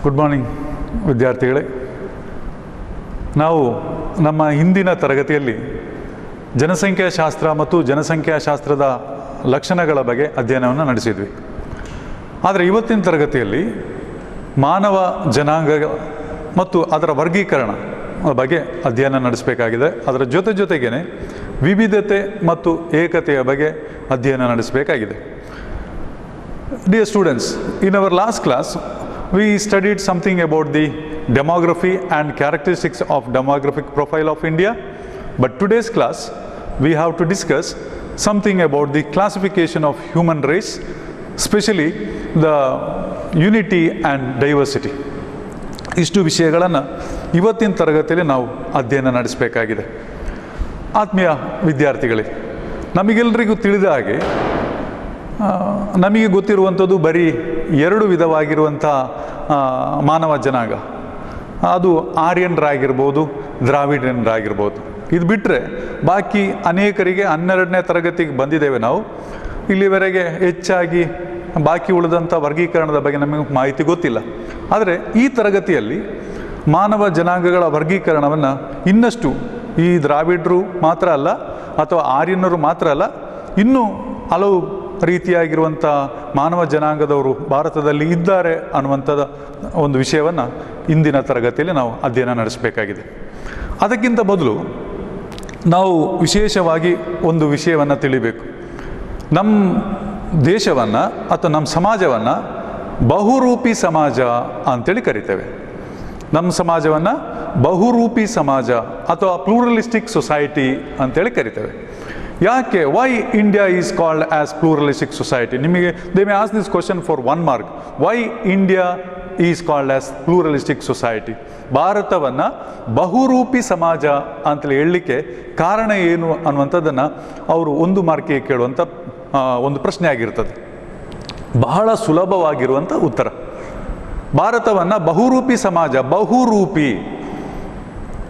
Good morning ವಿದ್ಯಾರ್ಥಿಗಳೇ. ನಾವು ನಮ್ಮ ಹಿಂದಿನ ತರಗತಿಯಲ್ಲಿ ಜನಸಂಖ್ಯಾಶಾಸ್ತ್ರ ಮತ್ತು ಜನಸಂಖ್ಯಾಶಾಸ್ತ್ರದ ಲಕ್ಷಣಗಳ ಬಗ್ಗೆ ಅಧ್ಯಯನವನ್ನು ನಡೆಸಿದ್ವಿ. ಆದರೆ ಇವತ್ತಿನ ತರಗತಿಯಲ್ಲಿ ಮಾನವ ಜನಾಂಗ ಮತ್ತು ಅದರ ವರ್ಗೀಕರಣ ಬಗ್ಗೆ ಅಧ್ಯಯನ ನಡೆಸಬೇಕಾಗಿದೆ. ಅದರ ಜೊತೆಗೇ ವಿವಿಧತೆ ಮತ್ತು ಏಕತೆಯ ಬಗ್ಗೆ ಅಧ್ಯಯನ ನಡೆಸಬೇಕಾಗಿದೆ. Dear students, in our last class, we studied something about the demography and characteristics of demographic profile of India. But today's class, we have to discuss something about the classification of human race, especially the unity and diversity. ಇಷ್ಟು ವಿಷಯಗಳನ್ನು ಇವತ್ತಿನ ತರಗತಿಯಲ್ಲಿ ನಾವು ಅಧ್ಯಯನ ನಡೆಸಬೇಕಾಗಿದೆ. ಆತ್ಮೀಯ ವಿದ್ಯಾರ್ಥಿಗಳೇ, ನಮಗೆಲ್ಲರಿಗೂ ತಿಳಿದ ಹಾಗೆ ನಮಗೆ ಗೊತ್ತಿರುವಂಥದ್ದು ಬರೀ ಎರಡು ವಿಧವಾಗಿರುವಂಥ ಮಾನವ ಜನಾಂಗ. ಅದು ಆರ್ಯನರಾಗಿರ್ಬೋದು, ದ್ರಾವಿಡ್ಯನರಾಗಿರ್ಬೋದು. ಇದು ಬಿಟ್ಟರೆ ಬಾಕಿ ಅನೇಕರಿಗೆ 12ನೇ ತರಗತಿಗೆ ಬಂದಿದ್ದೇವೆ ನಾವು. ಇಲ್ಲಿವರೆಗೆ ಹೆಚ್ಚಾಗಿ ಬಾಕಿ ಉಳಿದಂಥ ವರ್ಗೀಕರಣದ ಬಗ್ಗೆ ನಮಗೆ ಮಾಹಿತಿ ಗೊತ್ತಿಲ್ಲ. ಆದರೆ ಈ ತರಗತಿಯಲ್ಲಿ ಮಾನವ ಜನಾಂಗಗಳ ವರ್ಗೀಕರಣವನ್ನು ಇನ್ನಷ್ಟು ಈ ದ್ರಾವಿಡರು ಮಾತ್ರ ಅಲ್ಲ ಅಥವಾ ಆರ್ಯನರು ಮಾತ್ರ ಅಲ್ಲ, ಇನ್ನೂ ಹಲವು ರೀತಿಯಾಗಿರುವಂಥ ಮಾನವ ಜನಾಂಗದವರು ಭಾರತದಲ್ಲಿ ಇದ್ದಾರೆ ಅನ್ನುವಂಥದ್ದು ಒಂದು ವಿಷಯವನ್ನು ಇಂದಿನ ತರಗತಿಯಲ್ಲಿ ನಾವು ಅಧ್ಯಯನ ನಡೆಸಬೇಕಾಗಿದೆ. ಅದಕ್ಕಿಂತ ಮೊದಲು ನಾವು ವಿಶೇಷವಾಗಿ ಒಂದು ವಿಷಯವನ್ನು ತಿಳಿಬೇಕು. ನಮ್ಮ ದೇಶವನ್ನು ಅಥವಾ ನಮ್ಮ ಸಮಾಜವನ್ನು ಬಹುರೂಪಿ ಸಮಾಜ ಅಂತೇಳಿ ಕರಿತೇವೆ. ನಮ್ಮ ಸಮಾಜವನ್ನು ಬಹುರೂಪಿ ಸಮಾಜ ಅಥವಾ ಪ್ಲೂರಲಿಸ್ಟಿಕ್ ಸೊಸೈಟಿ ಅಂತೇಳಿ ಕರಿತೇವೆ. ಯಾಕೆ why India is called as pluralistic society? ನಿಮಗೆ they may ask this question for 1 mark. Why India is called as pluralistic society? ಭಾರತವನ್ನು ಬಹುರೂಪಿ ಸಮಾಜ ಅಂತೇಳಿ ಹೇಳಲಿಕ್ಕೆ ಕಾರಣ ಏನು ಅನ್ನುವಂಥದ್ದನ್ನು ಅವರು 1 ಮಾರ್ಕಿಗೆ ಕೇಳುವಂಥ ಒಂದು ಪ್ರಶ್ನೆ ಆಗಿರ್ತದೆ. ಬಹಳ ಸುಲಭವಾಗಿರುವಂಥ ಉತ್ತರ. ಭಾರತವನ್ನು ಬಹುರೂಪಿ ಸಮಾಜ, ಬಹುರೂಪಿ,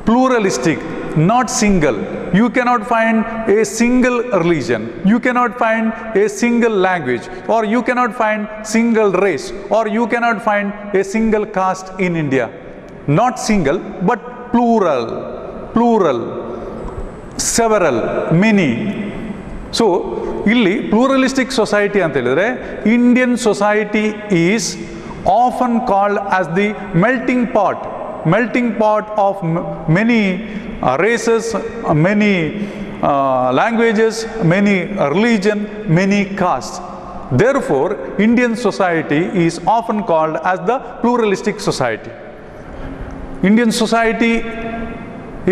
pluralistic, not single. You cannot find a single religion, you cannot find a single language, or you cannot find single race, or you cannot find a single caste in India. Not single, but plural, plural, several, many. So, ಇಲ್ಲಿ pluralistic society ಅಂತ ಹೇಳಿದ್ರೆ Indian society is often called as the melting pot of many races, many languages, many religion, many castes. Therefore, Indian society is often called as the pluralistic society. Indian society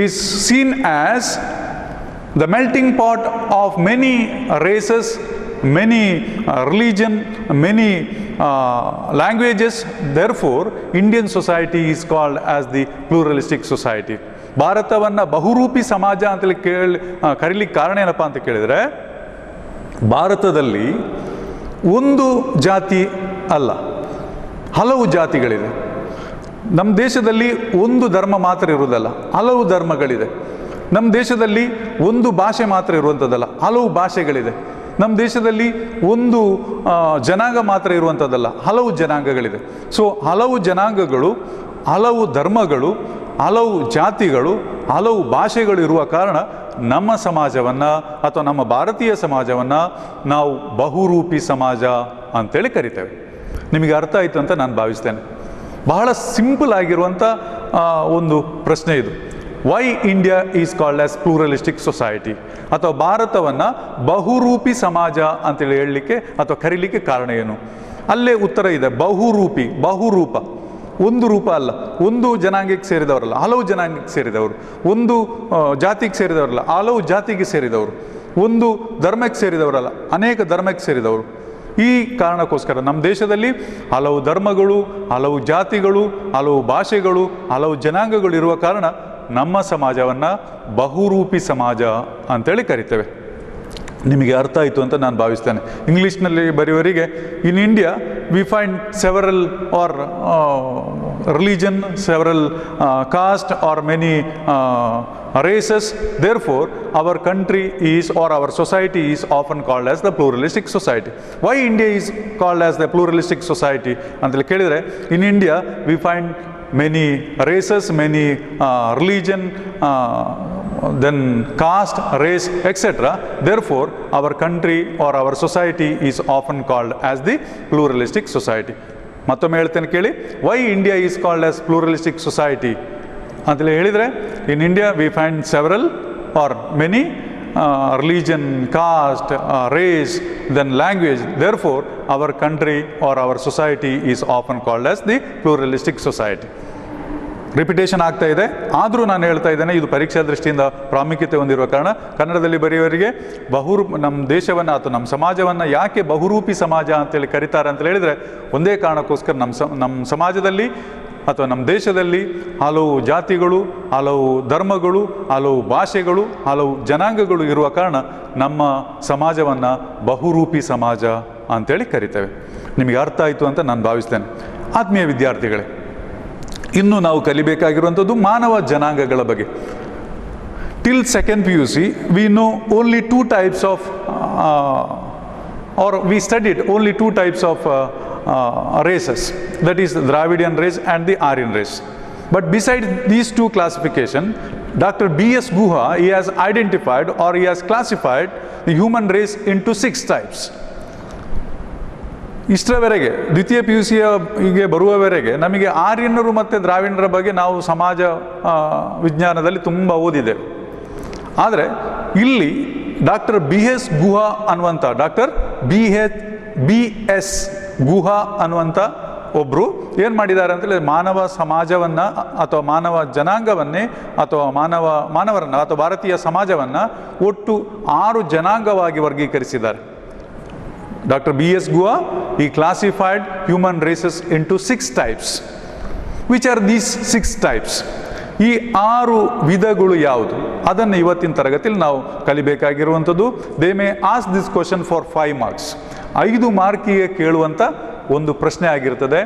is seen as the melting pot of many races, many religion, many languages. Therefore, Indian society is called as the pluralistic society. ಭಾರತವನ್ನು ಬಹುರೂಪಿ ಸಮಾಜ ಅಂತೇಳಿ ಕರೀಲಿಕ್ಕೆ ಕಾರಣ ಏನಪ್ಪ ಅಂತ ಕೇಳಿದರೆ, ಭಾರತದಲ್ಲಿ ಒಂದು ಜಾತಿ ಅಲ್ಲ, ಹಲವು ಜಾತಿಗಳಿದೆ. ನಮ್ಮ ದೇಶದಲ್ಲಿ ಒಂದು ಧರ್ಮ ಮಾತ್ರ ಇರುವುದಲ್ಲ, ಹಲವು ಧರ್ಮಗಳಿದೆ. ನಮ್ಮ ದೇಶದಲ್ಲಿ ಒಂದು ಭಾಷೆ ಮಾತ್ರ ಇರುವಂಥದ್ದಲ್ಲ, ಹಲವು ಭಾಷೆಗಳಿದೆ. ನಮ್ಮ ದೇಶದಲ್ಲಿ ಒಂದು ಜನಾಂಗ ಮಾತ್ರ ಇರುವಂಥದ್ದಲ್ಲ, ಹಲವು ಜನಾಂಗಗಳಿದೆ. ಸೊ ಹಲವು ಜನಾಂಗಗಳು, ಹಲವು ಧರ್ಮಗಳು, ಹಲವು ಜಾತಿಗಳು, ಹಲವು ಭಾಷೆಗಳು ಇರುವ ಕಾರಣ ನಮ್ಮ ಸಮಾಜವನ್ನು ಅಥವಾ ನಮ್ಮ ಭಾರತೀಯ ಸಮಾಜವನ್ನು ನಾವು ಬಹುರೂಪಿ ಸಮಾಜ ಅಂತೇಳಿ ಕರಿತೇವೆ. ನಿಮಗೆ ಅರ್ಥ ಆಯಿತು ಅಂತ ನಾನು ಭಾವಿಸ್ತೇನೆ. ಬಹಳ ಸಿಂಪಲ್ ಆಗಿರುವಂಥ ಒಂದು ಪ್ರಶ್ನೆ ಇದು. Why India is called as pluralistic society ಅಥವಾ ಭಾರತವನ್ನು ಬಹುರೂಪಿ ಸಮಾಜ ಅಂತೇಳಿ ಹೇಳಲಿಕ್ಕೆ ಅಥವಾ ಕರೀಲಿಕ್ಕೆ ಕಾರಣ ಏನು? ಅಲ್ಲೇ ಉತ್ತರ ಇದೆ. ಬಹುರೂಪಿ, ಬಹುರೂಪ, ಒಂದು ರೂಪ ಅಲ್ಲ, ಒಂದು ಜನಾಂಗಕ್ಕೆ ಸೇರಿದವರಲ್ಲ, ಹಲವು ಜನಾಂಗಕ್ಕೆ ಸೇರಿದವರು, ಒಂದು ಜಾತಿಗೆ ಸೇರಿದವರಲ್ಲ, ಹಲವು ಜಾತಿಗೆ ಸೇರಿದವರು, ಒಂದು ಧರ್ಮಕ್ಕೆ ಸೇರಿದವರಲ್ಲ, ಅನೇಕ ಧರ್ಮಕ್ಕೆ ಸೇರಿದವರು. ಈ ಕಾರಣಕ್ಕೋಸ್ಕರ ನಮ್ಮ ದೇಶದಲ್ಲಿ ಹಲವು ಧರ್ಮಗಳು, ಹಲವು ಜಾತಿಗಳು, ಹಲವು ಭಾಷೆಗಳು, ಹಲವು ಜನಾಂಗಗಳು ಇರುವ ಕಾರಣ ನಮ್ಮ ಸಮಾಜವನ್ನು ಬಹುರೂಪಿ ಸಮಾಜ ಅಂತೇಳಿ ಕರಿತೇವೆ. ನಿಮಗೆ ಅರ್ಥ ಆಯಿತು ಅಂತ ನಾನು ಭಾವಿಸ್ತೇನೆ. ಇಂಗ್ಲೀಷ್ನಲ್ಲಿ ಬರೆಯುವವರಿಗೆ in India we find several or religion, several caste or many races, therefore our country is or our society is often called as the pluralistic society. Why India is called as the pluralistic society ಅಂತೇಳಿ ಕೇಳಿದರೆ, in India we find many races, many religion, then caste, race, etc. Therefore our country or our society is often called as the pluralistic society. ಮತ್ತೊಮ್ಮೆ ಹೇಳ್ತೇನೆ ಕೇಳಿ, why India is called as pluralistic society ಅಂತೇಳಿ ಹೇಳಿದರೆ, ಇನ್ India we find several are many religion, caste, race, then language. Therefore our country or our society is often called as the pluralistic society. Repetition ಆಗ್ತಾ ಇದೆ, ಆದರೂ ನಾನು ಹೇಳ್ತಾ ಇದ್ದೇನೆ, ಇದು ಪರೀಕ್ಷಾ ದೃಷ್ಟಿಯಿಂದ ಪ್ರಾಮುಖ್ಯತೆ ಹೊಂದಿರುವ ಕಾರಣ ಕನ್ನಡದಲ್ಲಿ ಬರೆಯುವವರಿಗೆ ನಮ್ಮ ದೇಶವನ್ನು ಅಥವಾ ನಮ್ಮ ಸಮಾಜವನ್ನು ಯಾಕೆ ಬಹುರೂಪಿ ಸಮಾಜ ಅಂತೇಳಿ ಕರೀತಾರೆ ಅಂತ ಹೇಳಿದರೆ, ಒಂದೇ ಕಾರಣಕ್ಕೋಸ್ಕರ ನಮ್ಮ ಸಮಾಜದಲ್ಲಿ ಅಥವಾ ನಮ್ಮ ದೇಶದಲ್ಲಿ ಹಲವು ಜಾತಿಗಳು, ಹಲವು ಧರ್ಮಗಳು, ಹಲವು ಭಾಷೆಗಳು, ಹಲವು ಜನಾಂಗಗಳು ಇರುವ ಕಾರಣ ನಮ್ಮ ಸಮಾಜವನ್ನು ಬಹುರೂಪಿ ಸಮಾಜ ಅಂತೇಳಿ ಕರಿತೇವೆ. ನಿಮಗೆ ಅರ್ಥ ಆಯಿತು ಅಂತ ನಾನು ಭಾವಿಸ್ತೇನೆ. ಆತ್ಮೀಯ ವಿದ್ಯಾರ್ಥಿಗಳೇ, ಇನ್ನು ನಾವು ಕಲಿಬೇಕಾಗಿರುವಂಥದ್ದು ಮಾನವ ಜನಾಂಗಗಳ ಬಗ್ಗೆ. Till second PUC we know only 2 types of or we studied only 2 types of races, that is Dravidian race and the Aryan race. But besides these 2 classification, Dr. B.S. Guha, he has identified or he has classified the human race into 6 types. ಇಷ್ಟರವರೆಗೆ ದ್ವಿತೀಯ PUCಗೆ ಬರುವವರೆಗೆ ನಮಗೆ ಆರ್ಯನರು ಮತ್ತು ದ್ರಾವಿಡರ ಬಗ್ಗೆ ನಾವು ಸಮಾಜ ವಿಜ್ಞಾನದಲ್ಲಿ ತುಂಬ ಓದಿದ್ದೇವೆ. ಆದರೆ ಇಲ್ಲಿ ಡಾಕ್ಟರ್ B.S. ಗುಹಾ ಅನ್ನುವಂಥ ಡಾಕ್ಟರ್ B.S. ಗುಹಾ ಅನ್ನುವಂಥ ಒಬ್ಬರು ಏನು ಮಾಡಿದ್ದಾರೆ ಅಂತೇಳಿ, ಮಾನವ ಸಮಾಜವನ್ನು ಅಥವಾ ಮಾನವ ಜನಾಂಗವನ್ನೇ ಅಥವಾ ಮಾನವರನ್ನು ಅಥವಾ ಭಾರತೀಯ ಸಮಾಜವನ್ನು ಒಟ್ಟು 6 ಜನಾಂಗವಾಗಿ ವರ್ಗೀಕರಿಸಿದ್ದಾರೆ. Dr. B.S. Guha, he classified human races into 6 types. Which are these 6 types? ಈ 6 ವಿಧಗಳು ಯಾವುದು ಅದನ್ನು ಇವತ್ತಿನ ತರಗತಿಯಲ್ಲಿ ನಾವು ಕಲಿಬೇಕಾಗಿರುವಂಥದ್ದು. They may ask this question for 5 marks. 5 ಮಾರ್ಕಿಗೆ ಕೇಳುವಂಥ ಒಂದು ಪ್ರಶ್ನೆ ಆಗಿರ್ತದೆ.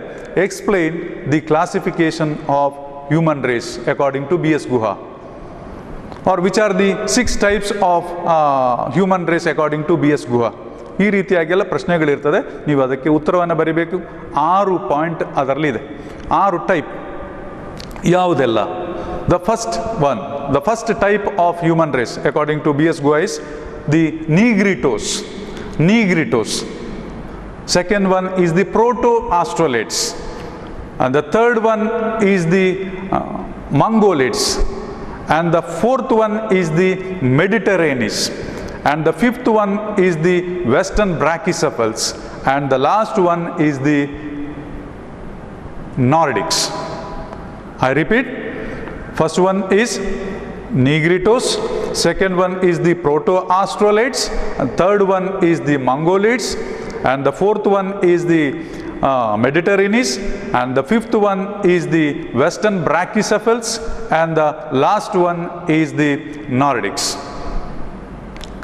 Explain the classification of human race according to B.S. Guha. Or which are the 6 types of human race according to B.S. Guha. ಈ ರೀತಿಯಾಗೆಲ್ಲ ಪ್ರಶ್ನೆಗಳಿರ್ತದೆ. ನೀವು ಅದಕ್ಕೆ ಉತ್ತರವನ್ನು ಬರೀಬೇಕು. 6 ಪಾಯಿಂಟ್ ಅದರಲ್ಲಿದೆ. 6 ಟೈಪ್ ಯಾವುದೆಲ್ಲ? The first type of human race according to B.S. Guha is the Negritos. Second one is the Proto-Australids. And the third one is the Mongolids. And the fourth one is the Mediterraneans. And the fifth one is the Western Brachycephals. And the last one is the Nordics. I repeat, first one is Negritos, second one is the Proto-Australids, and third one is the Mongolids, and the fourth one is the Mediterraneans, and the fifth one is the Western Brachycephals, and the last one is the Nordics.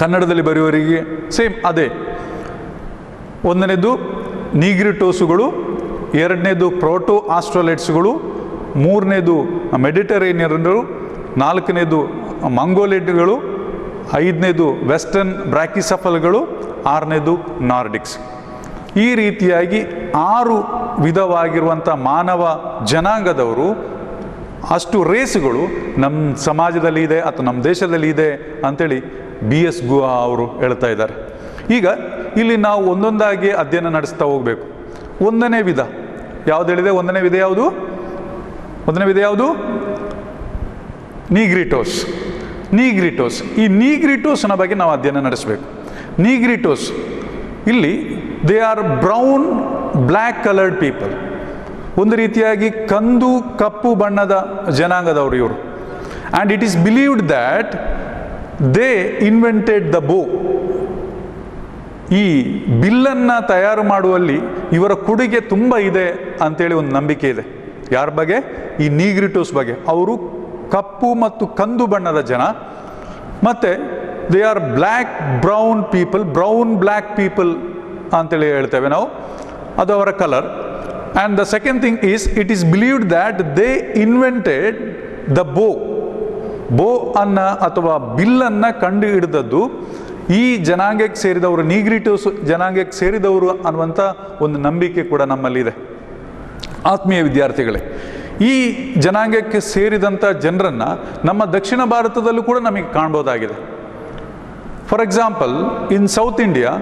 ಕನ್ನಡದಲ್ಲಿ ಬರೆಯುವವರಿಗೆ same ಅದೇ. ಒಂದನೇದು ನೀಗ್ರಿಟೋಸುಗಳು, ಎರಡನೇದು proto ಆಸ್ಟ್ರೋಲೈಟ್ಸ್ಗಳು, ಮೂರನೇದು ಮೆಡಿಟರೇನಿಯನ್ರು, ನಾಲ್ಕನೇದು ಮಂಗೋಲಿಡ್ಗಳು, ಐದನೇದು western ಬ್ರಾಕಿಸಫಲ್ಗಳು, ಆರನೇದು ನಾರ್ಡಿಕ್ಸ್. ಈ ರೀತಿಯಾಗಿ 6 ವಿಧವಾಗಿರುವಂಥ ಮಾನವ ಜನಾಂಗದವರು, ಅಷ್ಟು ರೇಸ್ಗಳು ನಮ್ಮ ಸಮಾಜದಲ್ಲಿ ಇದೆ ಅಥವಾ ನಮ್ಮ ದೇಶದಲ್ಲಿ ಇದೆ ಅಂಥೇಳಿ B.S. Guha ಅವರು ಹೇಳ್ತಾ ಇದ್ದಾರೆ. ಈಗ ಇಲ್ಲಿ ನಾವು ಒಂದೊಂದಾಗಿ ಅಧ್ಯಯನ ನಡೆಸ್ತಾ ಹೋಗಬೇಕು. ಒಂದನೇ ವಿಧ ಯಾವುದು ಹೇಳಿದೆ? ಒಂದನೇ ವಿಧ ಯಾವುದು? ನೀಗ್ರಿಟೋಸ್. ಈ ನೀಗ್ರಿಟೋಸ್ನ ಬಗ್ಗೆ ನಾವು ಅಧ್ಯಯನ ನಡೆಸಬೇಕು. ನೀಗ್ರಿಟೋಸ್ ಇಲ್ಲಿ they are brown black coloured people. ಒಂದು ರೀತಿಯಾಗಿ ಕಂದು ಕಪ್ಪು ಬಣ್ಣದ ಜನಾಂಗದವರು ಇವರು. And it is believed that they invented the above. ಈ ಬಿಲ್ಲನ್ನು ತಯಾರು ಮಾಡುವಲ್ಲಿ ಇವರ ಕೊಡುಗೆ ತುಂಬ ಇದೆ ಅಂತೇಳಿ ಒಂದು ನಂಬಿಕೆ ಇದೆ. ಯಾರ ಬಗ್ಗೆ? ಈ ನೀಗ್ರಿಟೋಸ್ ಬಗ್ಗೆ. ಅವರು ಕಪ್ಪು ಮತ್ತು ಕಂದು ಬಣ್ಣದ ಜನ. ಮತ್ತು they are black brown people, brown black people ಅಂತೇಳಿ ಹೇಳ್ತೇವೆ ನಾವು, ಅದು ಅವರ colour. And the second thing is it is believed that they invented the above ಅನ್ನ ಅಥವಾ ಬಿಲ್ಲನ್ನು ಕಂಡು ಹಿಡಿದದ್ದು ಈ ಜನಾಂಗಕ್ಕೆ ಸೇರಿದವರು, ನೀಗ್ರಿಟೋಸ್ ಜನಾಂಗಕ್ಕೆ ಸೇರಿದವರು ಅನ್ನುವಂಥ ಒಂದು ನಂಬಿಕೆ ಕೂಡ ನಮ್ಮಲ್ಲಿದೆ. ಆತ್ಮೀಯ ವಿದ್ಯಾರ್ಥಿಗಳೇ, ಈ ಜನಾಂಗಕ್ಕೆ ಸೇರಿದಂಥ ಜನರನ್ನು ನಮ್ಮ ದಕ್ಷಿಣ ಭಾರತದಲ್ಲೂ ಕೂಡ ನಮಗೆ ಕಾಣ್ಬೋದಾಗಿದೆ. For example, in South India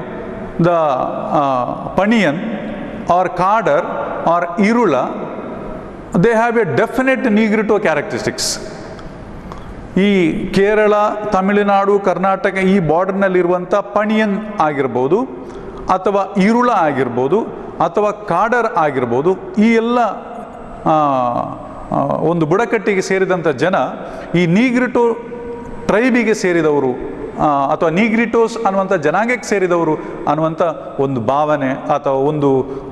the Paniyan or Kadar or Irula, they have a definite negrito characteristics. ಈ ಕೇರಳ, ತಮಿಳುನಾಡು, ಕರ್ನಾಟಕ ಈ ಬಾರ್ಡರ್ನಲ್ಲಿರುವಂಥ ಪಣಿಯನ್ ಆಗಿರ್ಬೋದು, ಅಥವಾ ಇರುಳ ಆಗಿರ್ಬೋದು, ಅಥವಾ ಕಾಡರ್ ಆಗಿರ್ಬೋದು, ಈ ಎಲ್ಲ ಒಂದು ಬುಡಕಟ್ಟಿಗೆ ಸೇರಿದಂಥ ಜನ ಈ ನೀಗ್ರಿಟೋ ಟ್ರೈಬಿಗೆ ಸೇರಿದವರು ಅಥವಾ ನೀಗ್ರಿಟೋಸ್ ಅನ್ನುವಂಥ ಜನಾಂಗಕ್ಕೆ ಸೇರಿದವರು ಅನ್ನುವಂಥ ಒಂದು ಭಾವನೆ ಅಥವಾ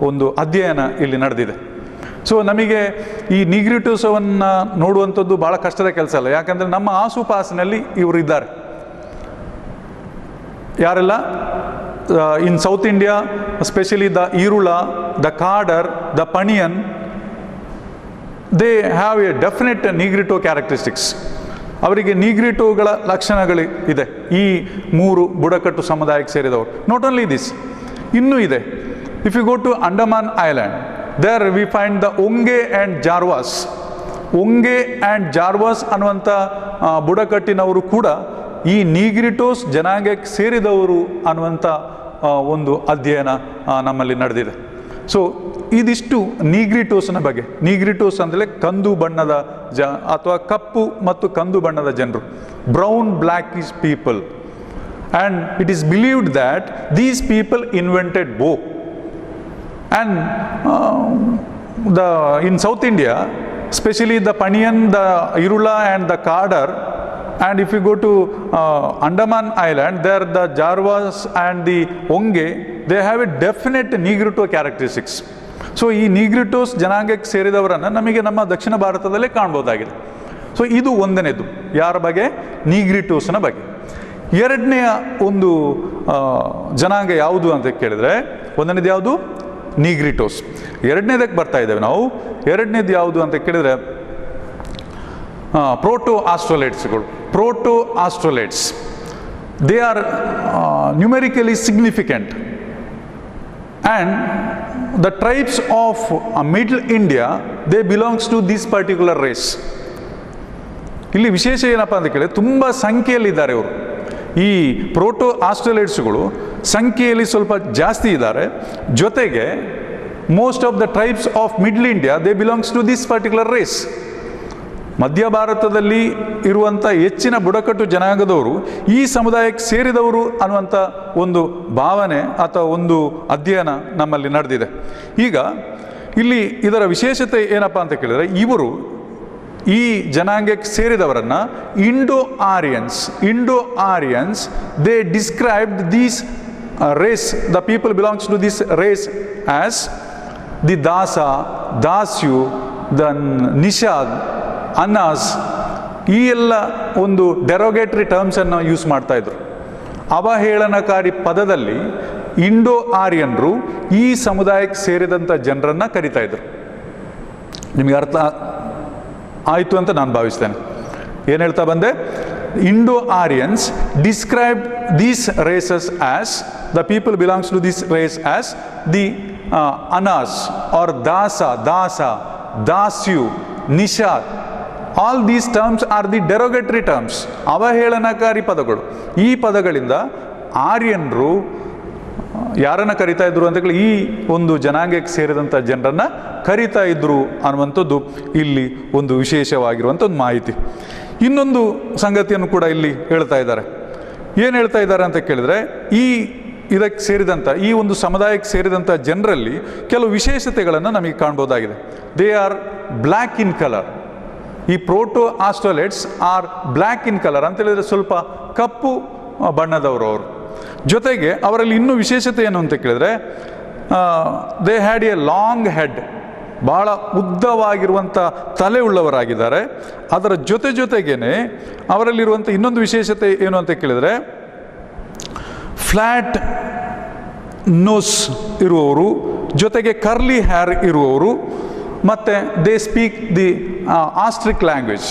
ಒಂದು ಅಧ್ಯಯನ ಇಲ್ಲಿ ನಡೆದಿದೆ. ಸೊ ನಮಗೆ ಈ ನೀಗ್ರಿಟೋಸವನ್ನು ನೋಡುವಂಥದ್ದು ಭಾಳ ಕಷ್ಟದ ಕೆಲಸ ಅಲ್ಲ, ಯಾಕಂದರೆ ನಮ್ಮ ಆಸುಪಾಸಿನಲ್ಲಿ ಇವರು ಇದ್ದಾರೆ. ಯಾರೆಲ್ಲ? In South India especially the Irula, the Kadar, the Paniyan, they have a definite negrito characteristics. ಅವರಿಗೆ ನೀಗ್ರಿಟೋಗಳ ಲಕ್ಷಣಗಳು ಇದೆ, ಈ ಮೂರು ಬುಡಕಟ್ಟು ಸಮುದಾಯಕ್ಕೆ ಸೇರಿದವರು. ನಾಟ್ ಓನ್ಲಿ ದಿಸ್, ಇನ್ನೂ ಇದೆ. If you go to Andaman island, there we find the Onge and Jarwas. Onge and Jarwas ಅನ್ನುವಂಥ ಬುಡಕಟ್ಟಿನವರು ಕೂಡ ಈ ನೀಗ್ರಿಟೋಸ್ ಜನಾಂಗಕ್ಕೆ ಸೇರಿದವರು ಅನ್ನುವಂಥ ಒಂದು ಅಧ್ಯಯನ ನಮ್ಮಲ್ಲಿ ನಡೆದಿದೆ. ಸೊ ಇದಿಷ್ಟು ನೀಗ್ರಿಟೋಸ್ನ ಬಗ್ಗೆ. ನೀಗ್ರಿಟೋಸ್ ಅಂದರೆ ಕಂದು ಬಣ್ಣದ ಅಥವಾ ಕಪ್ಪು ಮತ್ತು ಕಂದು ಬಣ್ಣದ ಜನರು, brown blackish people. And it is believed that these people invented ಬೋ. And in South India, especially the Paniyan, the Irula and the Kadar, and if you go to Andaman Island, there the Jarwas and the Onge, they have a definite Negrito characteristics. So ಈ ನೀಗ್ರಿಟೋಸ್ ಜನಾಂಗಕ್ಕೆ ಸೇರಿದವರನ್ನು ನಮಗೆ ನಮ್ಮ ದಕ್ಷಿಣ ಭಾರತದಲ್ಲೇ ಕಾಣ್ಬೋದಾಗಿದೆ. So ಇದು ಒಂದನೇದು, ಯಾರ ಬಗ್ಗೆ? ನೀಗ್ರಿಟೋಸ್ನ ಬಗ್ಗೆ. ಎರಡನೆಯ ಒಂದು ಜನಾಂಗ ಯಾವುದು ಅಂತ ಕೇಳಿದರೆ, ಒಂದನೇದು ಯಾವುದು? ನೀಗ್ರಿಟೋಸ್. ಎರಡನೇದಕ್ಕೆ ಬರ್ತಾ ಇದ್ದೇವೆ ನಾವು. ಎರಡನೇದು ಯಾವುದು ಅಂತ ಕೇಳಿದರೆ ಪ್ರೋಟೋ ಆಸ್ಟ್ರೋಲೇಟ್ಸ್ಗಳು. Proto Australoids, they are numerically significant and the tribes of middle India, they belongs to this particular race. ಇಲ್ಲಿ ವಿಶೇಷ ಏನಪ್ಪ ಅಂತ ಕೇಳಿದ್ರೆ, ತುಂಬ ಸಂಖ್ಯೆಯಲ್ಲಿದ್ದಾರೆ ಇವರು. ಈ ಪ್ರೋಟೋ ಆಸ್ಟ್ರೋಲೇಟ್ಸ್ಗಳು ಸಂಖ್ಯೆಯಲ್ಲಿ ಸ್ವಲ್ಪ ಜಾಸ್ತಿ ಇದ್ದಾರೆ. ಜೊತೆಗೆ most of the tribes of middle India, they belongs to this particular race. ಮಧ್ಯ ಭಾರತದಲ್ಲಿ ಇರುವಂಥ ಹೆಚ್ಚಿನ ಬುಡಕಟ್ಟು ಜನಾಂಗದವರು ಈ ಸಮುದಾಯಕ್ಕೆ ಸೇರಿದವರು ಅನ್ನುವಂಥ ಒಂದು ಭಾವನೆ ಅಥವಾ ಒಂದು ಅಧ್ಯಯನ ನಮ್ಮಲ್ಲಿ ನಡೆದಿದೆ. ಈಗ ಇಲ್ಲಿ ಇದರ ವಿಶೇಷತೆ ಏನಪ್ಪ ಅಂತ ಕೇಳಿದರೆ, ಇವರು ಈ ಜನಾಂಗಕ್ಕೆ ಸೇರಿದವರನ್ನು Indo Aryans they described these race, the people belongs to this race as the Dasa, Dasyu, the Nishad, Anas. ಈ ಎಲ್ಲ ಒಂದು ಡೆರೋಗೇಟರಿ ಟರ್ಮ್ಸನ್ನು ಯೂಸ್ ಮಾಡ್ತಾ ಇದ್ರು. ಅವಹೇಳನಕಾರಿ ಪದದಲ್ಲಿ ಇಂಡೋ ಆರ್ಯನ್ರು ಈ ಸಮುದಾಯಕ್ಕೆ ಸೇರಿದಂಥ ಜನರನ್ನು ಕರಿತಾ ಇದ್ರು. ನಿಮಗೆ ಅರ್ಥ ಆಯಿತು ಅಂತ ನಾನು ಭಾವಿಸ್ತೇನೆ. ಏನು ಹೇಳ್ತಾ ಬಂದೆ? Indo Aryans describe these races as, the people belongs to this race as the Anas or Dasa, Dasyu, Nishad. All these terms are the derogatory terms, ಅವಹೇಳನಕಾರಿ ಪದಗಳು. ಈ ಪದಗಳಿಂದ ಆರ್ಯನ್ರು ಯಾರನ್ನು ಕರಿತಾ ಇದ್ರು ಅಂತ ಹೇಳಿ ಈ ಒಂದು ಜನಾಂಗಕ್ಕೆ ಸೇರಿದಂಥ ಜನರನ್ನು ಕರಿತಾ ಇದ್ರು ಅನ್ನುವಂಥದ್ದು ಇಲ್ಲಿ ಒಂದು ವಿಶೇಷವಾಗಿರುವಂಥ ಒಂದು ಮಾಹಿತಿ. ಇನ್ನೊಂದು ಸಂಗತಿಯನ್ನು ಕೂಡ ಇಲ್ಲಿ ಹೇಳ್ತಾ ಇದ್ದಾರೆ. ಏನು ಹೇಳ್ತಾ ಇದ್ದಾರೆ ಅಂತ ಕೇಳಿದರೆ, ಇದಕ್ಕೆ ಸೇರಿದಂಥ ಈ ಒಂದು ಸಮುದಾಯಕ್ಕೆ ಸೇರಿದಂಥ ಜನರಲ್ಲಿ ಕೆಲವು ವಿಶೇಷತೆಗಳನ್ನು ನಮಗೆ ಕಾಣ್ಬೋದಾಗಿದೆ. They are black in colour. ಈ proto Australoids are black in colour ಅಂತ ಹೇಳಿದರೆ ಸ್ವಲ್ಪ ಕಪ್ಪು ಬಣ್ಣದವರು ಅವರು. ಜೊತೆಗೆ ಅವರಲ್ಲಿ ಇನ್ನೂ ವಿಶೇಷತೆ ಏನು ಅಂತ ಕೇಳಿದರೆ, they had a long head, ಭಾಳ ಉದ್ದವಾಗಿರುವಂಥ ತಲೆ ಉಳ್ಳವರಾಗಿದ್ದಾರೆ. ಅದರ ಜೊತೆಗೇನೆ ಅವರಲ್ಲಿರುವಂಥ ಇನ್ನೊಂದು ವಿಶೇಷತೆ ಏನು ಅಂತ ಕೇಳಿದರೆ, ಫ್ಲ್ಯಾಟ್ ನೋಸ್ ಇರುವವರು, ಜೊತೆಗೆ ಕರ್ಲಿ ಹೇರ್ ಇರುವವರು, ಮತ್ತು they speak the Austric language.